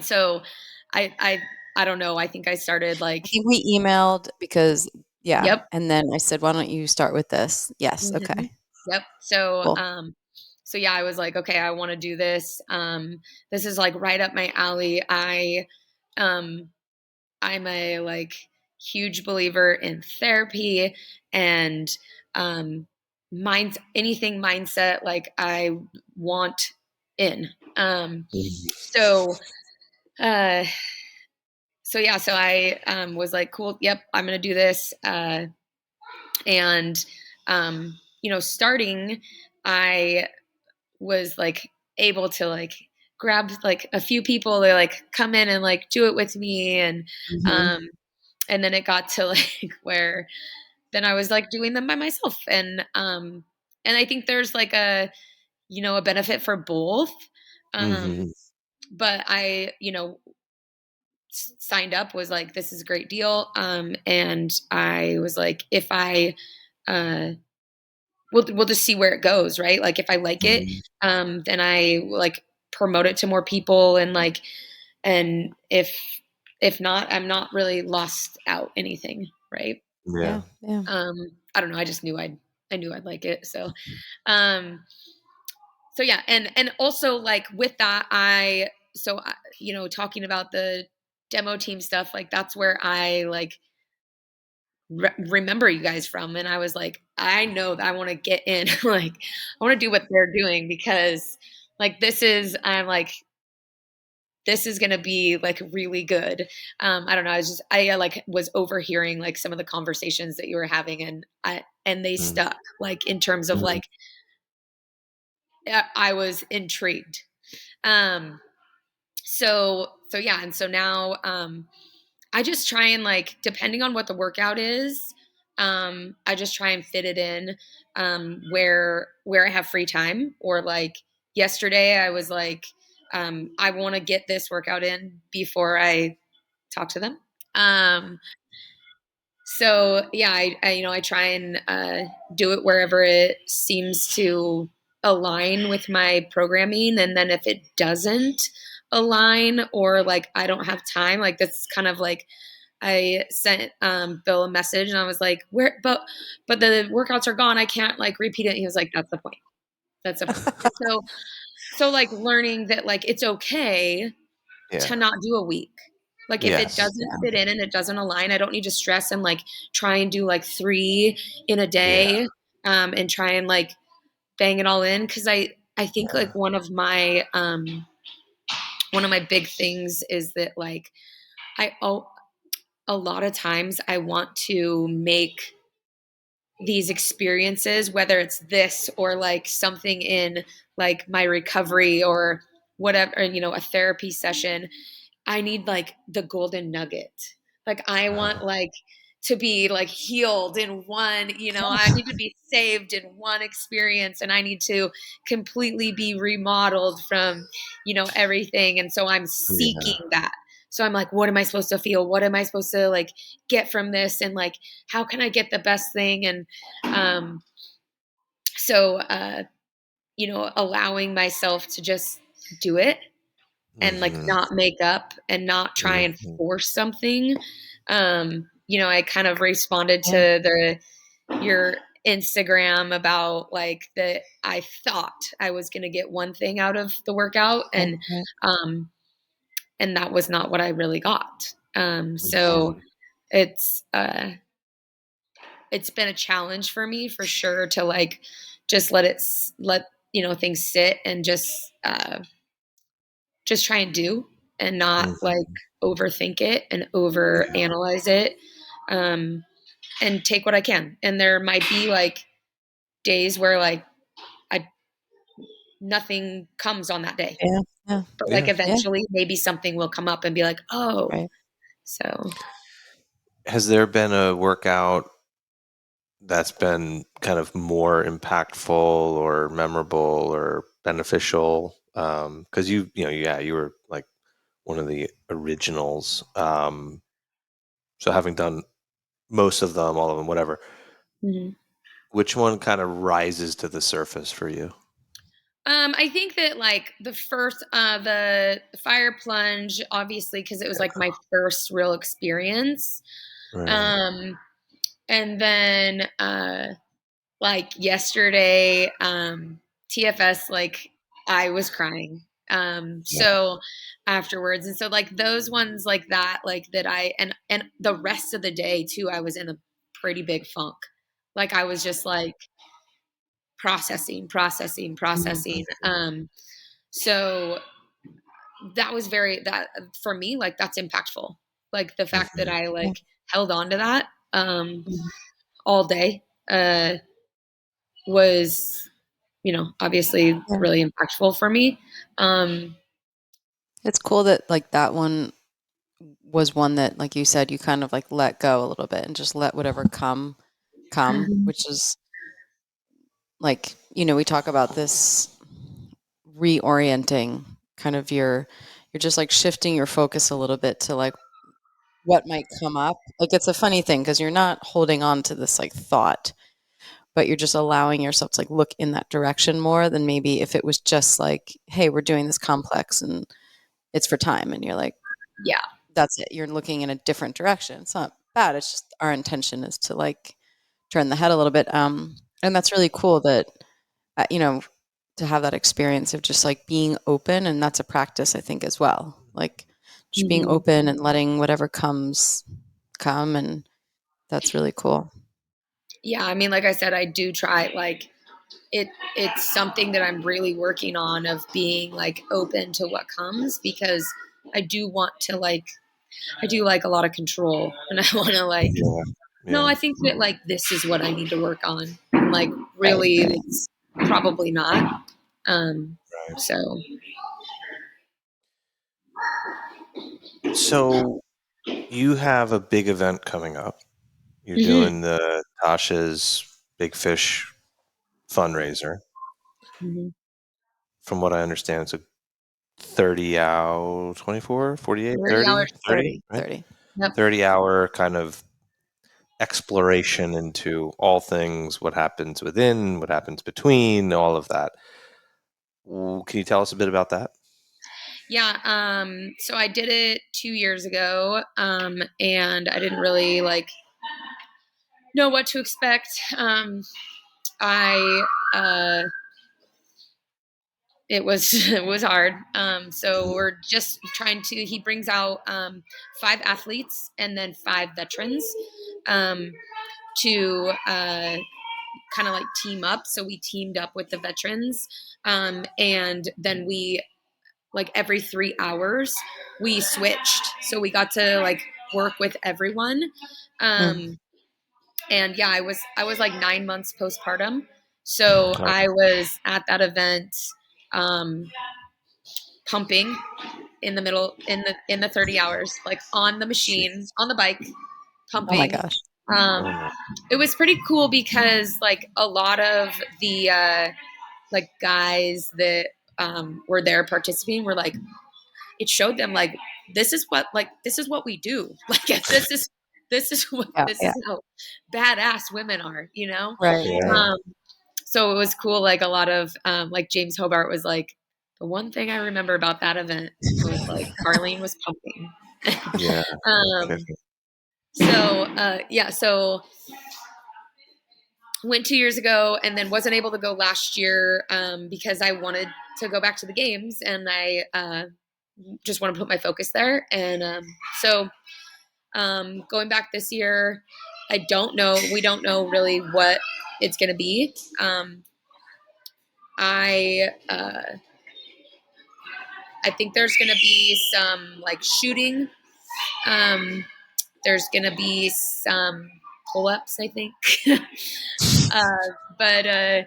Speaker 3: so I don't know, I think I started like,
Speaker 2: I think we emailed because, yeah.
Speaker 3: yep.
Speaker 2: And then I said, why don't you start with this? Yes.
Speaker 3: Mhm.
Speaker 2: Okay.
Speaker 3: Yep. So,
Speaker 2: Cool.
Speaker 3: yeah, I was like, okay, I want to do this. This is like right up my alley. Um, I'm a like huge believer in therapy and, anything mindset, like I want in. So, uh, so yeah, so I, was like, cool. Yep. I'm going to do this. And, starting, I was like able to like grab like a few people to like come in and like do it with me,
Speaker 2: Mhm.
Speaker 3: um and then it got to like where then I was like doing them by myself, and I think there's like a benefit for both,
Speaker 1: Mhm.
Speaker 3: but I signed up, was like, this is a great deal, and I was like, if I uh we'll just see where it goes, right? Like if I like it,
Speaker 1: Mhm.
Speaker 3: then I like promote it to more people, and like, and if not, I'm not really lost out anything, right?
Speaker 1: Yeah.
Speaker 2: Yeah. Yeah.
Speaker 3: Um, I don't know. I knew I'd like it. Um, so yeah, and also like with that, talking about the demo team stuff, like that's where I like remember you guys from, and I was like, I know that I want to get in. Like I want to do what they're doing, because like I'm like, this is going to be like really good. I don't know, I like was overhearing like some of the conversations that you were having, and they
Speaker 1: Mhm.
Speaker 3: stuck, like in terms of
Speaker 1: Mhm.
Speaker 3: like I was intrigued. um so yeah, and so now I just try and like, depending on what the workout is, I just try and fit it in, where I have free time, or like yesterday I was like, I want to get this workout in before I talk to them. So yeah, I try and do it wherever it seems to align with my programming, and then if it doesn't align, or like I don't have time, like that's kind of like I sent Bill a message and I was like, where, but the workouts are gone. I can't like repeat it. He was like, that's the point. That's the point. And so like learning that like, it's okay
Speaker 1: Yeah.
Speaker 3: to not do a week. Like if it
Speaker 1: Yes.
Speaker 3: doesn't fit in and it doesn't align, I don't need to stress and like try and do like 3 in a
Speaker 1: Yeah.
Speaker 3: day, and try and like bang it all in. Cause I think
Speaker 1: Yeah.
Speaker 3: like one of my big things is that like a lot of times I want to make these experiences, whether it's this or like something in like my recovery or whatever, you know, a therapy session, I need like the golden nugget. Like I want like to be like healed in one, you know, I need to be saved in one experience and I need to completely be remodeled from, you know, everything. And so I'm
Speaker 1: Yeah.
Speaker 3: seeking that. So I'm like, what am I supposed to feel? What am I supposed to like get from this? And like, how can I get the best thing? And um, so, you know, allowing myself to just do it and like
Speaker 1: Mm-hmm.
Speaker 3: not make up and not try and
Speaker 1: Mm-hmm.
Speaker 3: force something. You know, I kind of responded
Speaker 2: Yeah.
Speaker 3: to your Instagram about like that I thought I was going to get one thing out of the workout
Speaker 2: Right.
Speaker 3: um and that was not what I really got. So
Speaker 1: Mm-hmm.
Speaker 3: it's been a challenge for me for sure to like just let you know things sit and just try and do and not like
Speaker 1: Mm-hmm.
Speaker 3: overthink it and over
Speaker 1: Yeah.
Speaker 3: analyze it, um, and take what I can. And there might be like days where like I nothing comes on that day,
Speaker 2: Yeah. Yeah.
Speaker 3: but like
Speaker 1: Yeah.
Speaker 2: Yeah.
Speaker 3: eventually maybe something will come up and be like, oh,
Speaker 2: Right.
Speaker 3: so
Speaker 1: Has there been a workout that's been kind of more impactful or memorable or beneficial? Because you were like one of the originals. So having done most of them, all of them, whatever,
Speaker 3: mhm.
Speaker 1: which one kind of rises to the surface for you?
Speaker 3: I think that like the fire plunge, obviously, because it was like my first real experience.
Speaker 1: Right.
Speaker 3: Um, and then like yesterday, TFS, like I was crying.
Speaker 1: Yeah.
Speaker 3: So afterwards, and so like those ones like that, like that and the rest of the day too, I was in a pretty big funk. Like I was just like processing.
Speaker 1: Mhm.
Speaker 3: So that was that for me, like that's impactful. Like the fact that
Speaker 1: Mhm.
Speaker 3: I
Speaker 2: Yeah.
Speaker 3: like held on to that
Speaker 2: Mhm.
Speaker 3: all day was, you know, obviously
Speaker 2: Yeah.
Speaker 3: really impactful for me. Um,
Speaker 2: It's cool that like that one was one that, like you said, you kind of like let go a little bit and just let whatever come,
Speaker 3: Mhm.
Speaker 2: which is like, we talk about this reorienting kind of you're just like shifting your focus a little bit to like what might come up. Like it's a funny thing because you're not holding on to this like thought, but you're just allowing yourself to like look in that direction more than maybe if it was just like, hey, we're doing this complex and it's for time. And you're like,
Speaker 3: Yeah.
Speaker 2: that's it. You're looking in a different direction. It's not bad. It's just our intention is to like turn the head a little bit. And that's really cool that, uh, you know, to have that experience of just like being open. And that's a practice, I think, as well. Like just being
Speaker 3: Mhm.
Speaker 2: open and letting whatever comes come. And that's really cool.
Speaker 3: Yeah. I mean, like I said, I do try like it's something that I'm really working on of being like open to what comes because I do want to like I do like a lot of control and I want to like
Speaker 1: Yeah.
Speaker 3: no,
Speaker 1: Yeah.
Speaker 3: I think that like this is what I need to work on. And like
Speaker 2: Right.
Speaker 3: really
Speaker 2: Right.
Speaker 3: it's probably not. Um
Speaker 1: Right.
Speaker 3: so
Speaker 1: So you have a big event coming up. You're
Speaker 3: mhm,
Speaker 1: doing the Tasha's Big Fish fundraiser.
Speaker 3: mhm.
Speaker 1: From what I understand, it's a 30 hour, 24, 48,
Speaker 3: 30
Speaker 1: 30,
Speaker 3: hours
Speaker 1: 30,
Speaker 2: 30.
Speaker 1: right?
Speaker 2: 30.
Speaker 3: Yep.
Speaker 1: 30-hour kind of exploration into all things, what happens within, what happens between, all of that. Can you tell us a bit about that?
Speaker 3: Yeah. So I did it 2 years ago. And I didn't really like know what to expect. I It was it was hard. So
Speaker 1: Mhm.
Speaker 3: we're just trying to. He brings out 5 athletes and then 5 veterans um, to kind of like team up. So we teamed up with the veterans, and then we like every 3 hours we switched. So we got to like work with everyone.
Speaker 2: Mm.
Speaker 3: Um, and yeah, I was like 9 months postpartum. So
Speaker 1: Oh,
Speaker 3: I was at that event um, pumping in the middle in the 30 hours, like on the machine,
Speaker 1: jeez.
Speaker 3: on the bike,
Speaker 2: Oh my
Speaker 3: pumping.
Speaker 2: gosh.
Speaker 1: Oh
Speaker 3: Um,
Speaker 1: my.
Speaker 3: it was pretty cool because like a lot of the like guys that were there participating were like, it showed them like this is what we do. Like
Speaker 2: Yeah.
Speaker 3: this
Speaker 2: Yeah.
Speaker 3: is how badass women are, you know.
Speaker 2: Right. Right.
Speaker 1: Yeah.
Speaker 3: Um, so it was cool. Like a lot of like James Hobart was like, the one thing I remember about that event was like Carleen was pumping.
Speaker 1: Yeah. No
Speaker 3: um,
Speaker 1: kidding.
Speaker 3: so yeah, so went 2 years ago and then wasn't able to go last year because I wanted to go back to the games and I just want to put my focus there. And so going back this year, I don't know. We don't know really what it's going to be. I I think there's going to be some like shooting. Um, there's going to be some pull-ups, I think. uh, but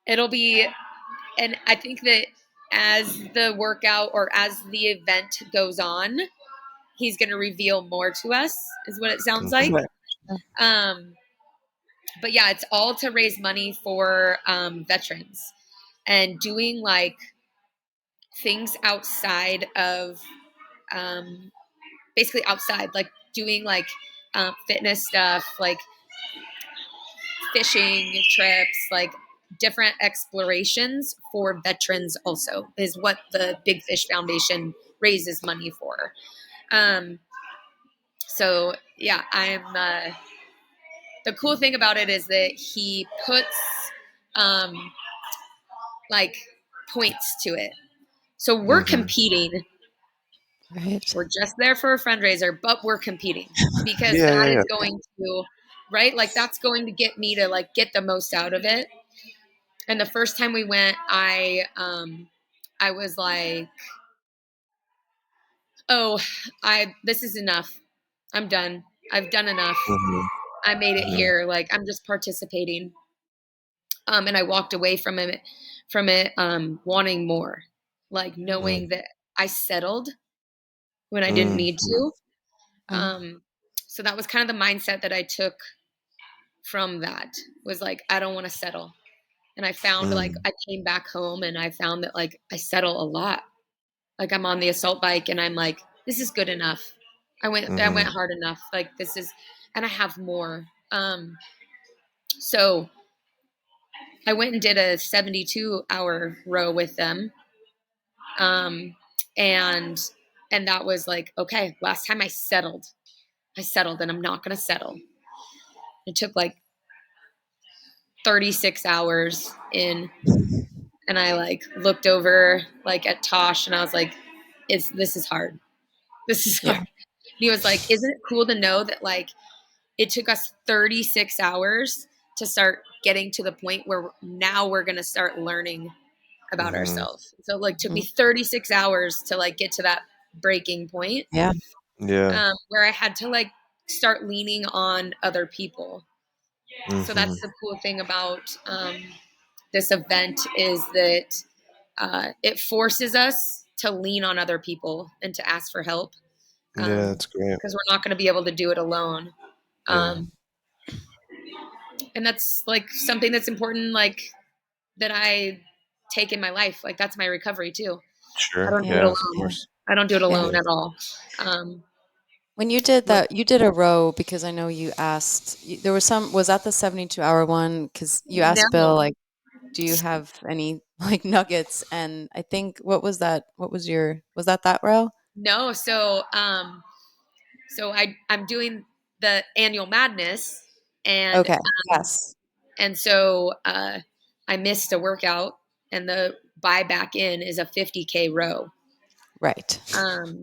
Speaker 3: it'll be, and I think that as the workout or as the event goes on, he's going to reveal more to us, is what it sounds like.
Speaker 1: Mhm.
Speaker 2: Sure.
Speaker 3: Um, but yeah, it's all to raise money for veterans and doing like things outside of um, basically outside, like doing like fitness stuff, like fishing trips, like different explorations for veterans also is what the Big Fish Foundation raises money for. Um, so yeah, the cool thing about it is that he puts um, like points to it. So we're
Speaker 1: Mhm.
Speaker 3: competing.
Speaker 2: Right.
Speaker 3: We're just there for a fundraiser, but we're competing because
Speaker 1: Yeah.
Speaker 3: that
Speaker 1: Yeah.
Speaker 3: is
Speaker 1: Yeah.
Speaker 3: going to, right? Like that's going to get me to like get the most out of it. And the first time we went, I was like, "Oh, I this is enough. I'm done. I've done enough.
Speaker 1: Mhm.
Speaker 3: I made it
Speaker 1: Mhm.
Speaker 3: here. Like I'm just participating." And I walked away from it wanting more. Like
Speaker 1: Mhm.
Speaker 3: knowing that I settled when I didn't
Speaker 1: Mhm.
Speaker 3: need to.
Speaker 2: Mm.
Speaker 3: Um so that was kind of the mindset that I took from that, was like I don't want to settle. And I found like
Speaker 1: Mhm.
Speaker 3: I came back home and I found that like I settle a lot. Like I'm on the assault bike and I'm like, this is good enough. I went
Speaker 1: Mhm.
Speaker 3: hard enough. Like this is, and I have more. So I went and did a 72-hour row with them. Um, and that was like, okay, last time I settled and I'm not going to settle. It took like 36 hours in, and I like looked over like at Tosh and I was like, this is hard. This is hard.
Speaker 2: Yeah.
Speaker 3: And he was like, isn't it cool to know that like it took us 36 hours to start getting to the point where now we're going to start learning about
Speaker 1: Mhm.
Speaker 3: ourselves. So it like took me
Speaker 2: Mm.
Speaker 3: 36 hours to like get to that breaking point,
Speaker 2: Yeah.
Speaker 1: Yeah.
Speaker 3: where I had to like start leaning on other people. So
Speaker 1: Mhm.
Speaker 3: that's the cool thing about this event, is that it forces us to lean on other people and to ask for help,
Speaker 1: Yeah. That's great.
Speaker 3: because we're not going to be able to do it alone.
Speaker 1: Yeah.
Speaker 3: Um, and that's like something that's important, like that I take in my life. Like that's my recovery too. I
Speaker 1: Sure.
Speaker 3: don't do it
Speaker 2: Yeah.
Speaker 1: Yeah. Of
Speaker 3: alone.
Speaker 1: course.
Speaker 3: I don't do it
Speaker 2: Yeah.
Speaker 3: alone
Speaker 1: Yeah.
Speaker 3: at all. Um,
Speaker 2: When you did
Speaker 3: what,
Speaker 2: that, you did a row because I know you asked. There was some. Was that the 72-hour one? Because you asked Bill,
Speaker 3: no,
Speaker 2: like, do you have any like nuggets. And I think, what was that? Was that row?
Speaker 3: No, so I'm doing the annual madness, and
Speaker 2: Okay. Yes.
Speaker 3: I missed a workout, and the buy back in is a 50K row.
Speaker 2: Right.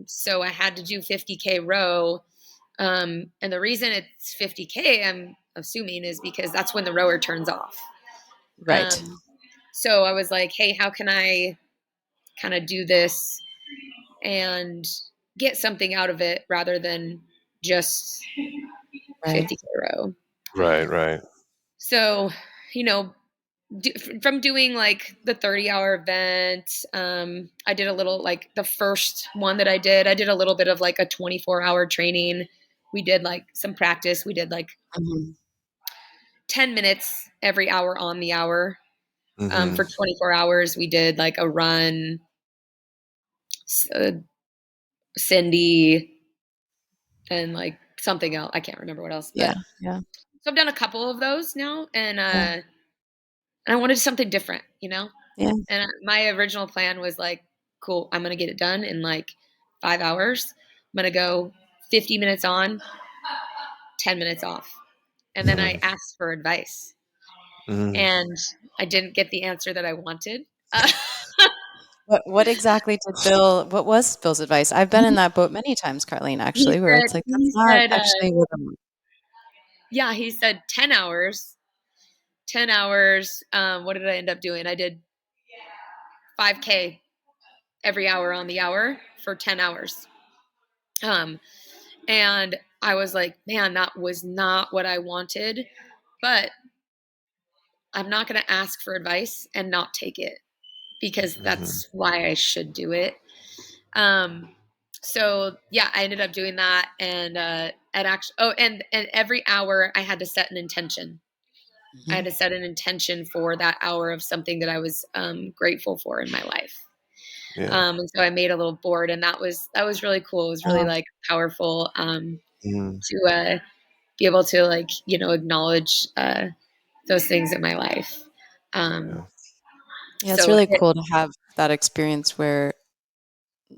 Speaker 3: So I had to do 50K row. And the reason it's 50K, I'm assuming, is because that's when the rower turns off.
Speaker 2: Right.
Speaker 3: So I was like, hey, how can I kind of do this and get something out of it rather than just
Speaker 2: Right.
Speaker 3: 50K row?
Speaker 1: Right.
Speaker 3: So, you know, from doing like the 30-hour event, I did a little, like the first one that I did a little bit of like a 24-hour training. We did like some practice. We did like
Speaker 2: Mm-hmm.
Speaker 3: 10 minutes every hour on the hour.
Speaker 1: Mm-hmm.
Speaker 3: For 24 hours, we did like a run, uh, Cindy, and like something else. I can't remember what else,
Speaker 2: Yeah.
Speaker 3: but
Speaker 2: Yeah.
Speaker 3: so I've done a couple of those now,
Speaker 2: Yeah.
Speaker 3: and I wanted something different, you know?
Speaker 2: Yeah.
Speaker 3: And my original plan was like, cool, I'm going to get it done in like 5 hours. I'm going to go 50 minutes on, 10 minutes off. And then I
Speaker 1: Mm-hmm.
Speaker 3: asked for advice,
Speaker 1: Mm-hmm.
Speaker 3: and I didn't get the answer that I wanted. Uh,
Speaker 2: What exactly did Bill? What was Bill's advice? I've been in that boat many times, Carleen, actually, where it's like that's not actually what I'm.
Speaker 3: yeah, he said 10 hours. 10 hours. What did I end up doing? I did 5K every hour on the hour for 10 hours. Um, and I was like, man, that was not what I wanted, but I'm not going to ask for advice and not take it because
Speaker 1: Mm-hmm.
Speaker 3: that's why I should do it. Um, so yeah, I ended up doing that, and at actually, and every hour I had to set an intention. I had
Speaker 2: Mhm.
Speaker 3: to set an intention for that hour of something that I was grateful for in my life.
Speaker 1: Yeah.
Speaker 3: And so I made a little board, and that was really cool. It was really
Speaker 2: Oh,
Speaker 3: like powerful
Speaker 1: Mm-hmm.
Speaker 3: to be able to like acknowledge those things in my life. Um,
Speaker 1: Yeah.
Speaker 2: yeah, it's
Speaker 3: so
Speaker 2: really
Speaker 3: it,
Speaker 2: cool to have that experience where,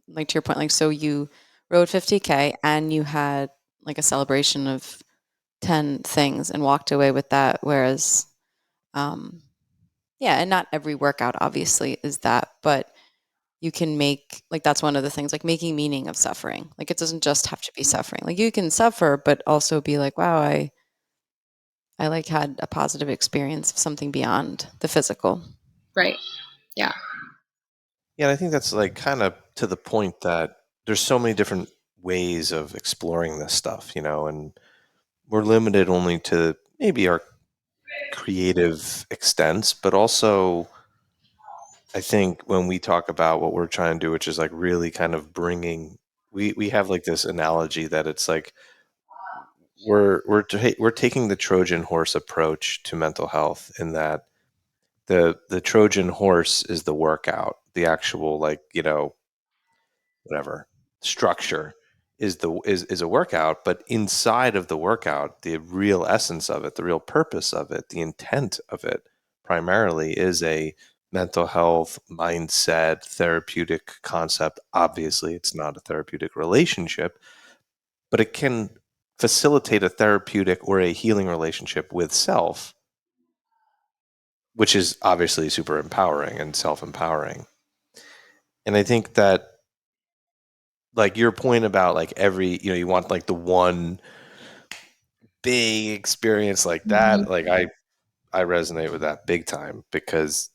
Speaker 2: like to your point, like so you rode 50K and you had like a celebration of 10 things and walked away with that. Whereas, um, yeah, and not every workout obviously is that, but you can make like that's one of the things like making meaning of suffering. Like it doesn't just have to be suffering. Like you can suffer, but also be like, wow, I like had a positive experience of something beyond the physical.
Speaker 3: right, yeah,
Speaker 1: Yeah, and I think that's like kind of to the point that there's so many different ways of exploring this stuff, and we're limited only to maybe our creative extents, but also I think when we talk about what we're trying to do, which is like really kind of bringing, we have like this analogy that it's like we're taking the Trojan horse approach to mental health in that the Trojan horse is the workout, the actual like whatever structure is a workout, but inside of the workout, the real essence of it, the real purpose of it, the intent of it primarily is a mental health mindset therapeutic concept. Obviously it's not a therapeutic relationship, but it can facilitate a therapeutic or a healing relationship with self, which is obviously super empowering and self-empowering. And I think that like your point about like every you want like the one big experience like that, like I resonate with that big time because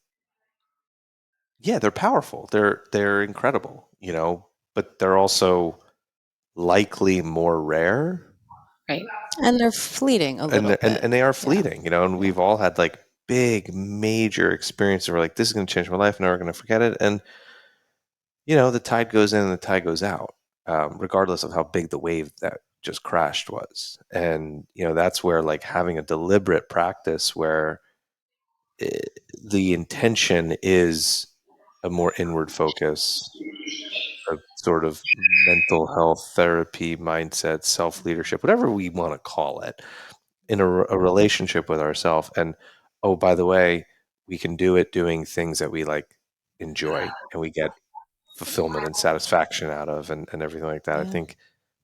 Speaker 1: yeah, they're powerful, they're incredible, but they're also likely more rare,
Speaker 3: right,
Speaker 2: And they're fleeting a
Speaker 1: and
Speaker 2: little bit.
Speaker 1: and they are
Speaker 2: Yeah.
Speaker 1: fleeting, and
Speaker 2: Yeah.
Speaker 1: we've all had like big major experiences where like this is going to change my life, never going to forget it, and the tide goes in and the tide goes out, regardless of how big the wave that just crashed was. And, that's where like having a deliberate practice where the intention is a more inward focus, a sort of mental health therapy mindset, self leadership, whatever we want to call it, in a relationship with ourselves. And oh, by the way, we can do it doing things that we like enjoy and we get fulfillment and satisfaction out of and everything like that.
Speaker 2: Yeah.
Speaker 1: I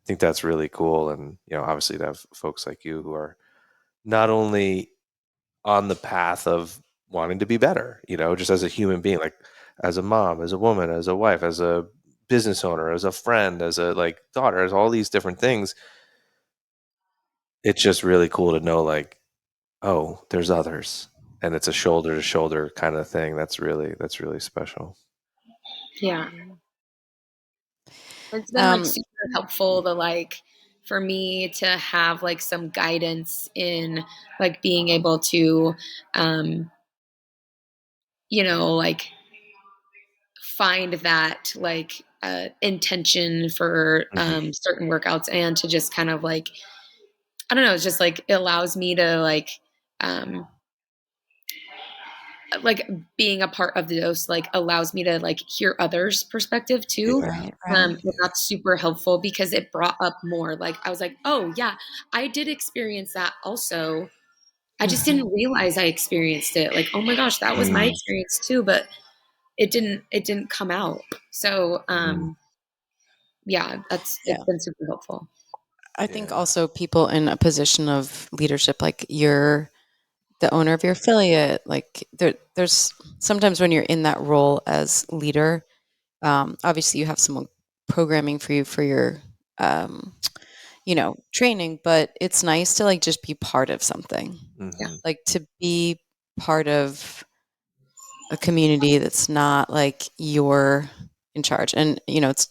Speaker 1: think that's really cool. And, obviously to have folks like you who are not only on the path of wanting to be better, just as a human being, like as a mom, as a woman, as a wife, as a business owner, as a friend, as a like daughter, as all these different things. It's just really cool to know like, oh, there's others and it's a shoulder to shoulder kind of thing. That's really special.
Speaker 3: Yeah.
Speaker 2: Yeah.
Speaker 3: It's been like super helpful to like for me to have like some guidance in like being able to um like find that like intention for certain workouts and to just kind of like I don't know, it's just like it allows me to like being a part of the dose like allows me to like hear others perspective too.
Speaker 1: Yeah.
Speaker 2: Right. Right.
Speaker 3: And that's super helpful because it brought up more like I was like, oh yeah, I did experience that also. I just didn't realize I experienced it. Like, oh my gosh, that was my
Speaker 1: Mm.
Speaker 3: experience too, but it didn't come out. So yeah, it's
Speaker 2: Yeah.
Speaker 3: been super helpful.
Speaker 2: I think
Speaker 1: Yeah.
Speaker 2: also people in a position of leadership, like you're the owner of your affiliate, like there's sometimes when you're in that role as leader, obviously you have someone programming for you for your, um, training, but it's nice to like just be part of something,
Speaker 3: Yeah.
Speaker 2: like to be part of a community that's not like you're in charge. And, it's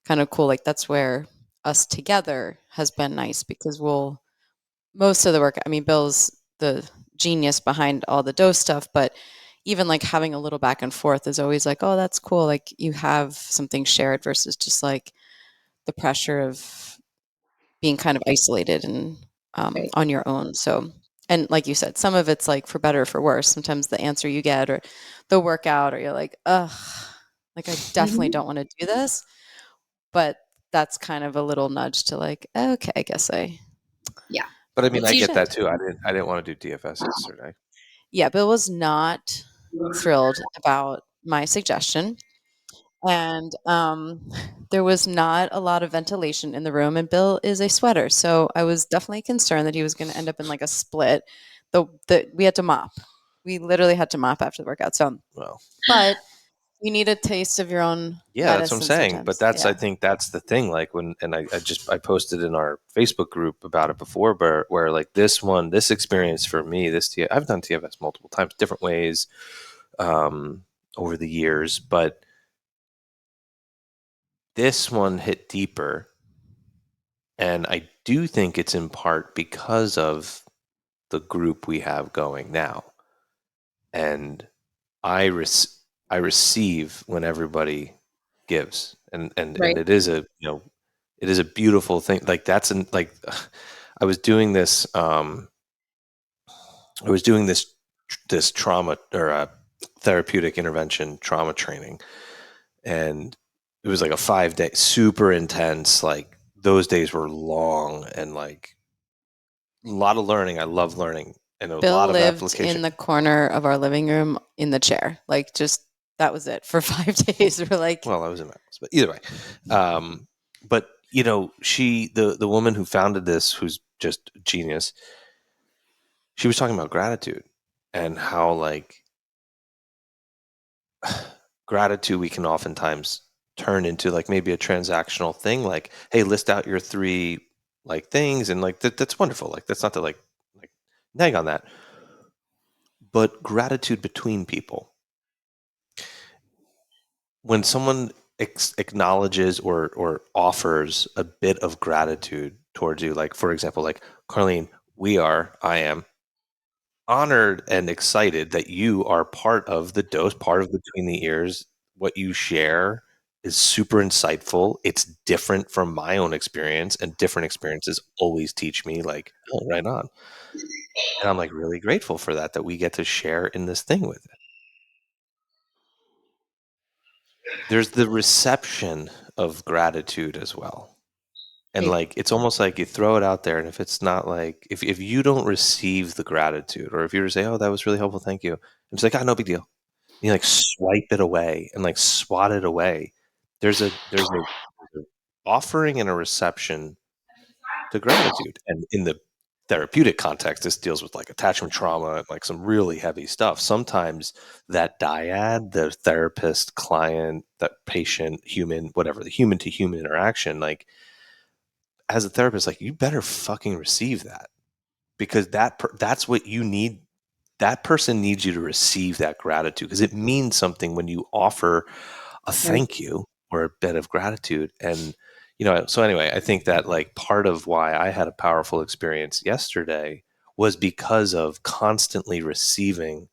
Speaker 2: kind of cool. Like that's where us together has been nice because most of the work, I mean, Bill's the genius behind all the dose stuff, but even like having a little back and forth is always like, oh, that's cool. Like you have something shared versus just like the pressure of being kind of isolated and
Speaker 3: Right.
Speaker 2: on your own. So, and like you said, some of it's like for better or for worse. Sometimes the answer you get or the workout, or you're like, ugh, like I definitely
Speaker 3: Mhm.
Speaker 2: don't want to do this. But that's kind of a little nudge to like, okay, I guess
Speaker 3: Yeah.
Speaker 1: But I mean,
Speaker 3: It's
Speaker 1: I get
Speaker 3: usually
Speaker 1: that too. I didn't want to do DFS yesterday.
Speaker 2: Yeah, Bill was not thrilled about my suggestion. And there was not a lot of ventilation in the room, and Bill is a sweater. So I was definitely concerned that he was going to end up in like a split. We had to mop. We literally had to mop after the workout. So,
Speaker 1: Well,
Speaker 2: but you need a taste of your own
Speaker 1: yeah, that's what I'm
Speaker 2: medicine
Speaker 1: saying. But
Speaker 2: sometimes.
Speaker 1: I
Speaker 2: Yeah.
Speaker 1: think that's the thing. Like I posted in our Facebook group about it before, but where like this experience for me, I've done TFS multiple times, different ways, over the years, but this one hit deeper. And I do think it's in part because of the group we have going now. And I I receive when everybody gives, and
Speaker 3: right.
Speaker 1: it is it is a beautiful thing. Like like I was doing this I was doing this trauma or therapeutic intervention trauma training, and it was like a 5-day super intense. Like those days were long and like a lot of learning. I love learning and a
Speaker 2: Bill
Speaker 1: lot of
Speaker 2: lived
Speaker 1: application.
Speaker 2: in the corner of our living room in the chair. Like just that was it for 5 days. We're like,
Speaker 1: Well, I was in my house, but either way. But the woman who founded this, who's just a genius, she was talking about gratitude and how like gratitude we can oftentimes turn into like maybe a transactional thing. Like, hey, list out your 3 like things, and like that's wonderful. Like that's not to like nag on that, but gratitude between people. When someone acknowledges or offers a bit of gratitude towards you, like for example, like Carleen, I am honored and excited that you are part of the dose, part of Between the Ears. What you share is super insightful. It's different from my own experience, and different experiences always teach me like, oh, right on. And I'm like really grateful for that we get to share in this thing with it. There's the reception of gratitude as well. And like, it's almost like you throw it out there, and if it's not like, if you don't receive the gratitude, or if you were to say, "Oh, that was really helpful, thank you," and it's like, "Ah, no big deal." You like swipe it away and like swat it away. There's a offering and a reception to gratitude. And in the therapeutic context, this deals with like attachment trauma and like some really heavy stuff. Sometimes that dyad, the therapist, client, that patient, human, whatever, the human to human interaction, like, as a therapist, like, you better fucking receive that, because that's what you need. That person needs you to receive that gratitude, because it means something when you offer a thank you or a bit of gratitude. And, so anyway, I think that like part of why I had a powerful experience yesterday was because of constantly receiving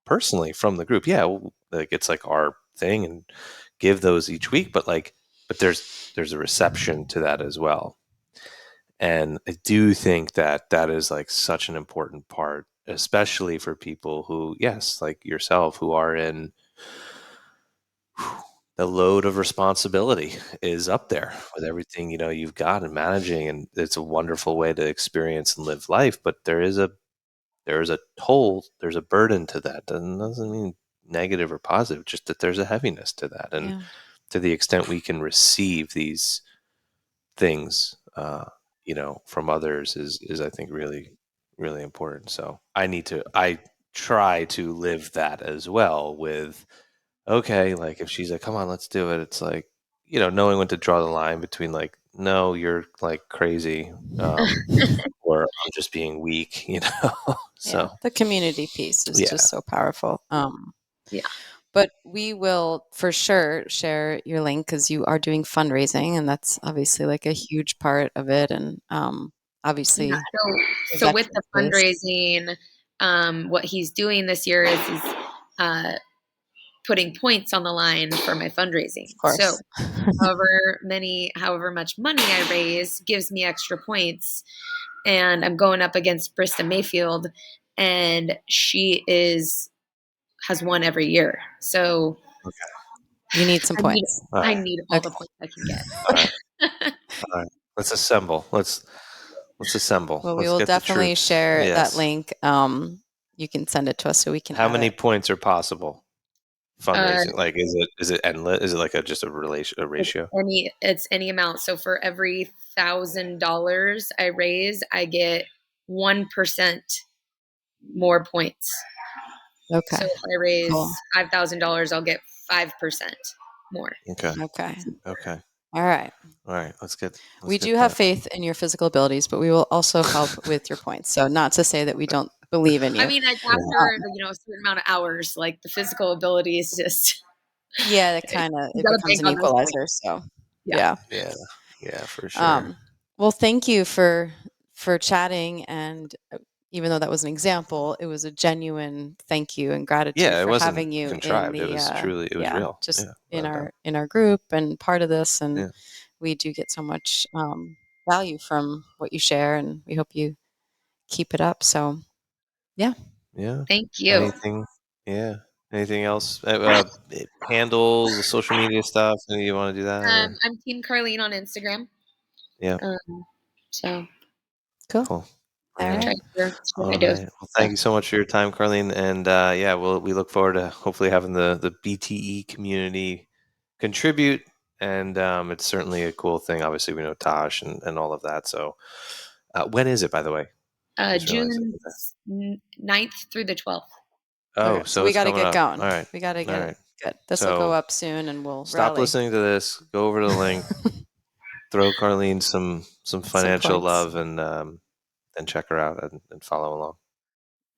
Speaker 1: personally from the group. Yeah, like, it's like our thing, and give those each week, but like, but there's a reception to that as well. And I do think that that is like such an important part, especially for people who, yes, like yourself, who are in, the load of responsibility is up there with everything, you've got and managing. And it's a wonderful way to experience and live life. But there is a toll, there's a burden to that. Doesn't mean negative or positive, just that there's a heaviness to that. And to the extent we can receive these things, from others is I think really, really important. So I try to live that as well with, okay, like if she's like, come on, let's do it. It's like, knowing when to draw the line between like, no, you're like crazy, or I'm just being weak, So
Speaker 2: the community piece is
Speaker 1: yeah,
Speaker 2: just so powerful.
Speaker 3: Yeah.
Speaker 2: But we will for sure share your link, because you are doing fundraising, and that's obviously like a huge part of it. And obviously,
Speaker 3: Yeah. So with the fundraising, what he's doing this year is he's putting points on the line for my fundraising.
Speaker 2: of course.
Speaker 3: So however much money I raise gives me extra points. And I'm going up against Brista Mayfield, and she has won every year. So
Speaker 2: You need some points.
Speaker 3: I need all the points I can get.
Speaker 1: All right. All right. Let's assemble. Let's assemble.
Speaker 2: Well, we
Speaker 1: Let's
Speaker 2: will
Speaker 1: get
Speaker 2: definitely
Speaker 1: the troops.
Speaker 2: share that
Speaker 1: Yes.
Speaker 2: link. You can send it to us so we can.
Speaker 1: How
Speaker 2: add
Speaker 1: many
Speaker 2: it.
Speaker 1: points are possible? Fundraising, like, is it endless? Is it like just a ratio?
Speaker 3: It's any amount. So for every $1,000 I raise, I get 1% more points.
Speaker 2: Okay.
Speaker 3: So if I raise
Speaker 2: Cool.
Speaker 3: $5,000, I'll get 5% more.
Speaker 1: Okay.
Speaker 2: Okay.
Speaker 1: Okay.
Speaker 2: All right.
Speaker 1: All right.
Speaker 2: We do have faith in your physical abilities, but we will also help with your points. So not to say that we don't believe in you.
Speaker 3: I mean, after a certain amount of hours, like the physical ability is just
Speaker 2: that kind of it becomes an equalizer. So
Speaker 3: yeah,
Speaker 1: for sure.
Speaker 2: Well, thank you for chatting, and even though that was an example, it was a genuine thank you and gratitude
Speaker 1: It
Speaker 2: for
Speaker 1: wasn't
Speaker 2: having you
Speaker 1: contrived.
Speaker 2: in
Speaker 1: It was truly, it was real.
Speaker 2: just
Speaker 1: Yeah,
Speaker 2: in our group and part of this. And
Speaker 1: Yeah.
Speaker 2: we do get so much value from what you share, and we hope you keep it up. So
Speaker 1: Yeah.
Speaker 3: Thank you.
Speaker 1: Anything? Yeah. Anything else? Handles, the social media stuff. You want to do that?
Speaker 3: I'm Team Carleen on Instagram.
Speaker 1: Yeah.
Speaker 3: So
Speaker 2: cool.
Speaker 1: Cool.
Speaker 2: All right.
Speaker 1: All right. Well, thank you so much for your time, Carleen. And we look forward to hopefully having the BTE community contribute. And it's certainly a cool thing. Obviously, we know Tosh and all of that. So when is it, by the way?
Speaker 3: June 9th through the 12th.
Speaker 1: Oh,
Speaker 2: okay. So we got to get going.
Speaker 1: All right.
Speaker 2: We got to get good. This
Speaker 1: So
Speaker 2: will go up soon, and we'll
Speaker 1: stop listening to this. Go over to the link. Throw Carleen some financial love, and check her out and follow along.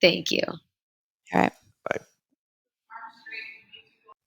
Speaker 3: Thank you.
Speaker 2: All right.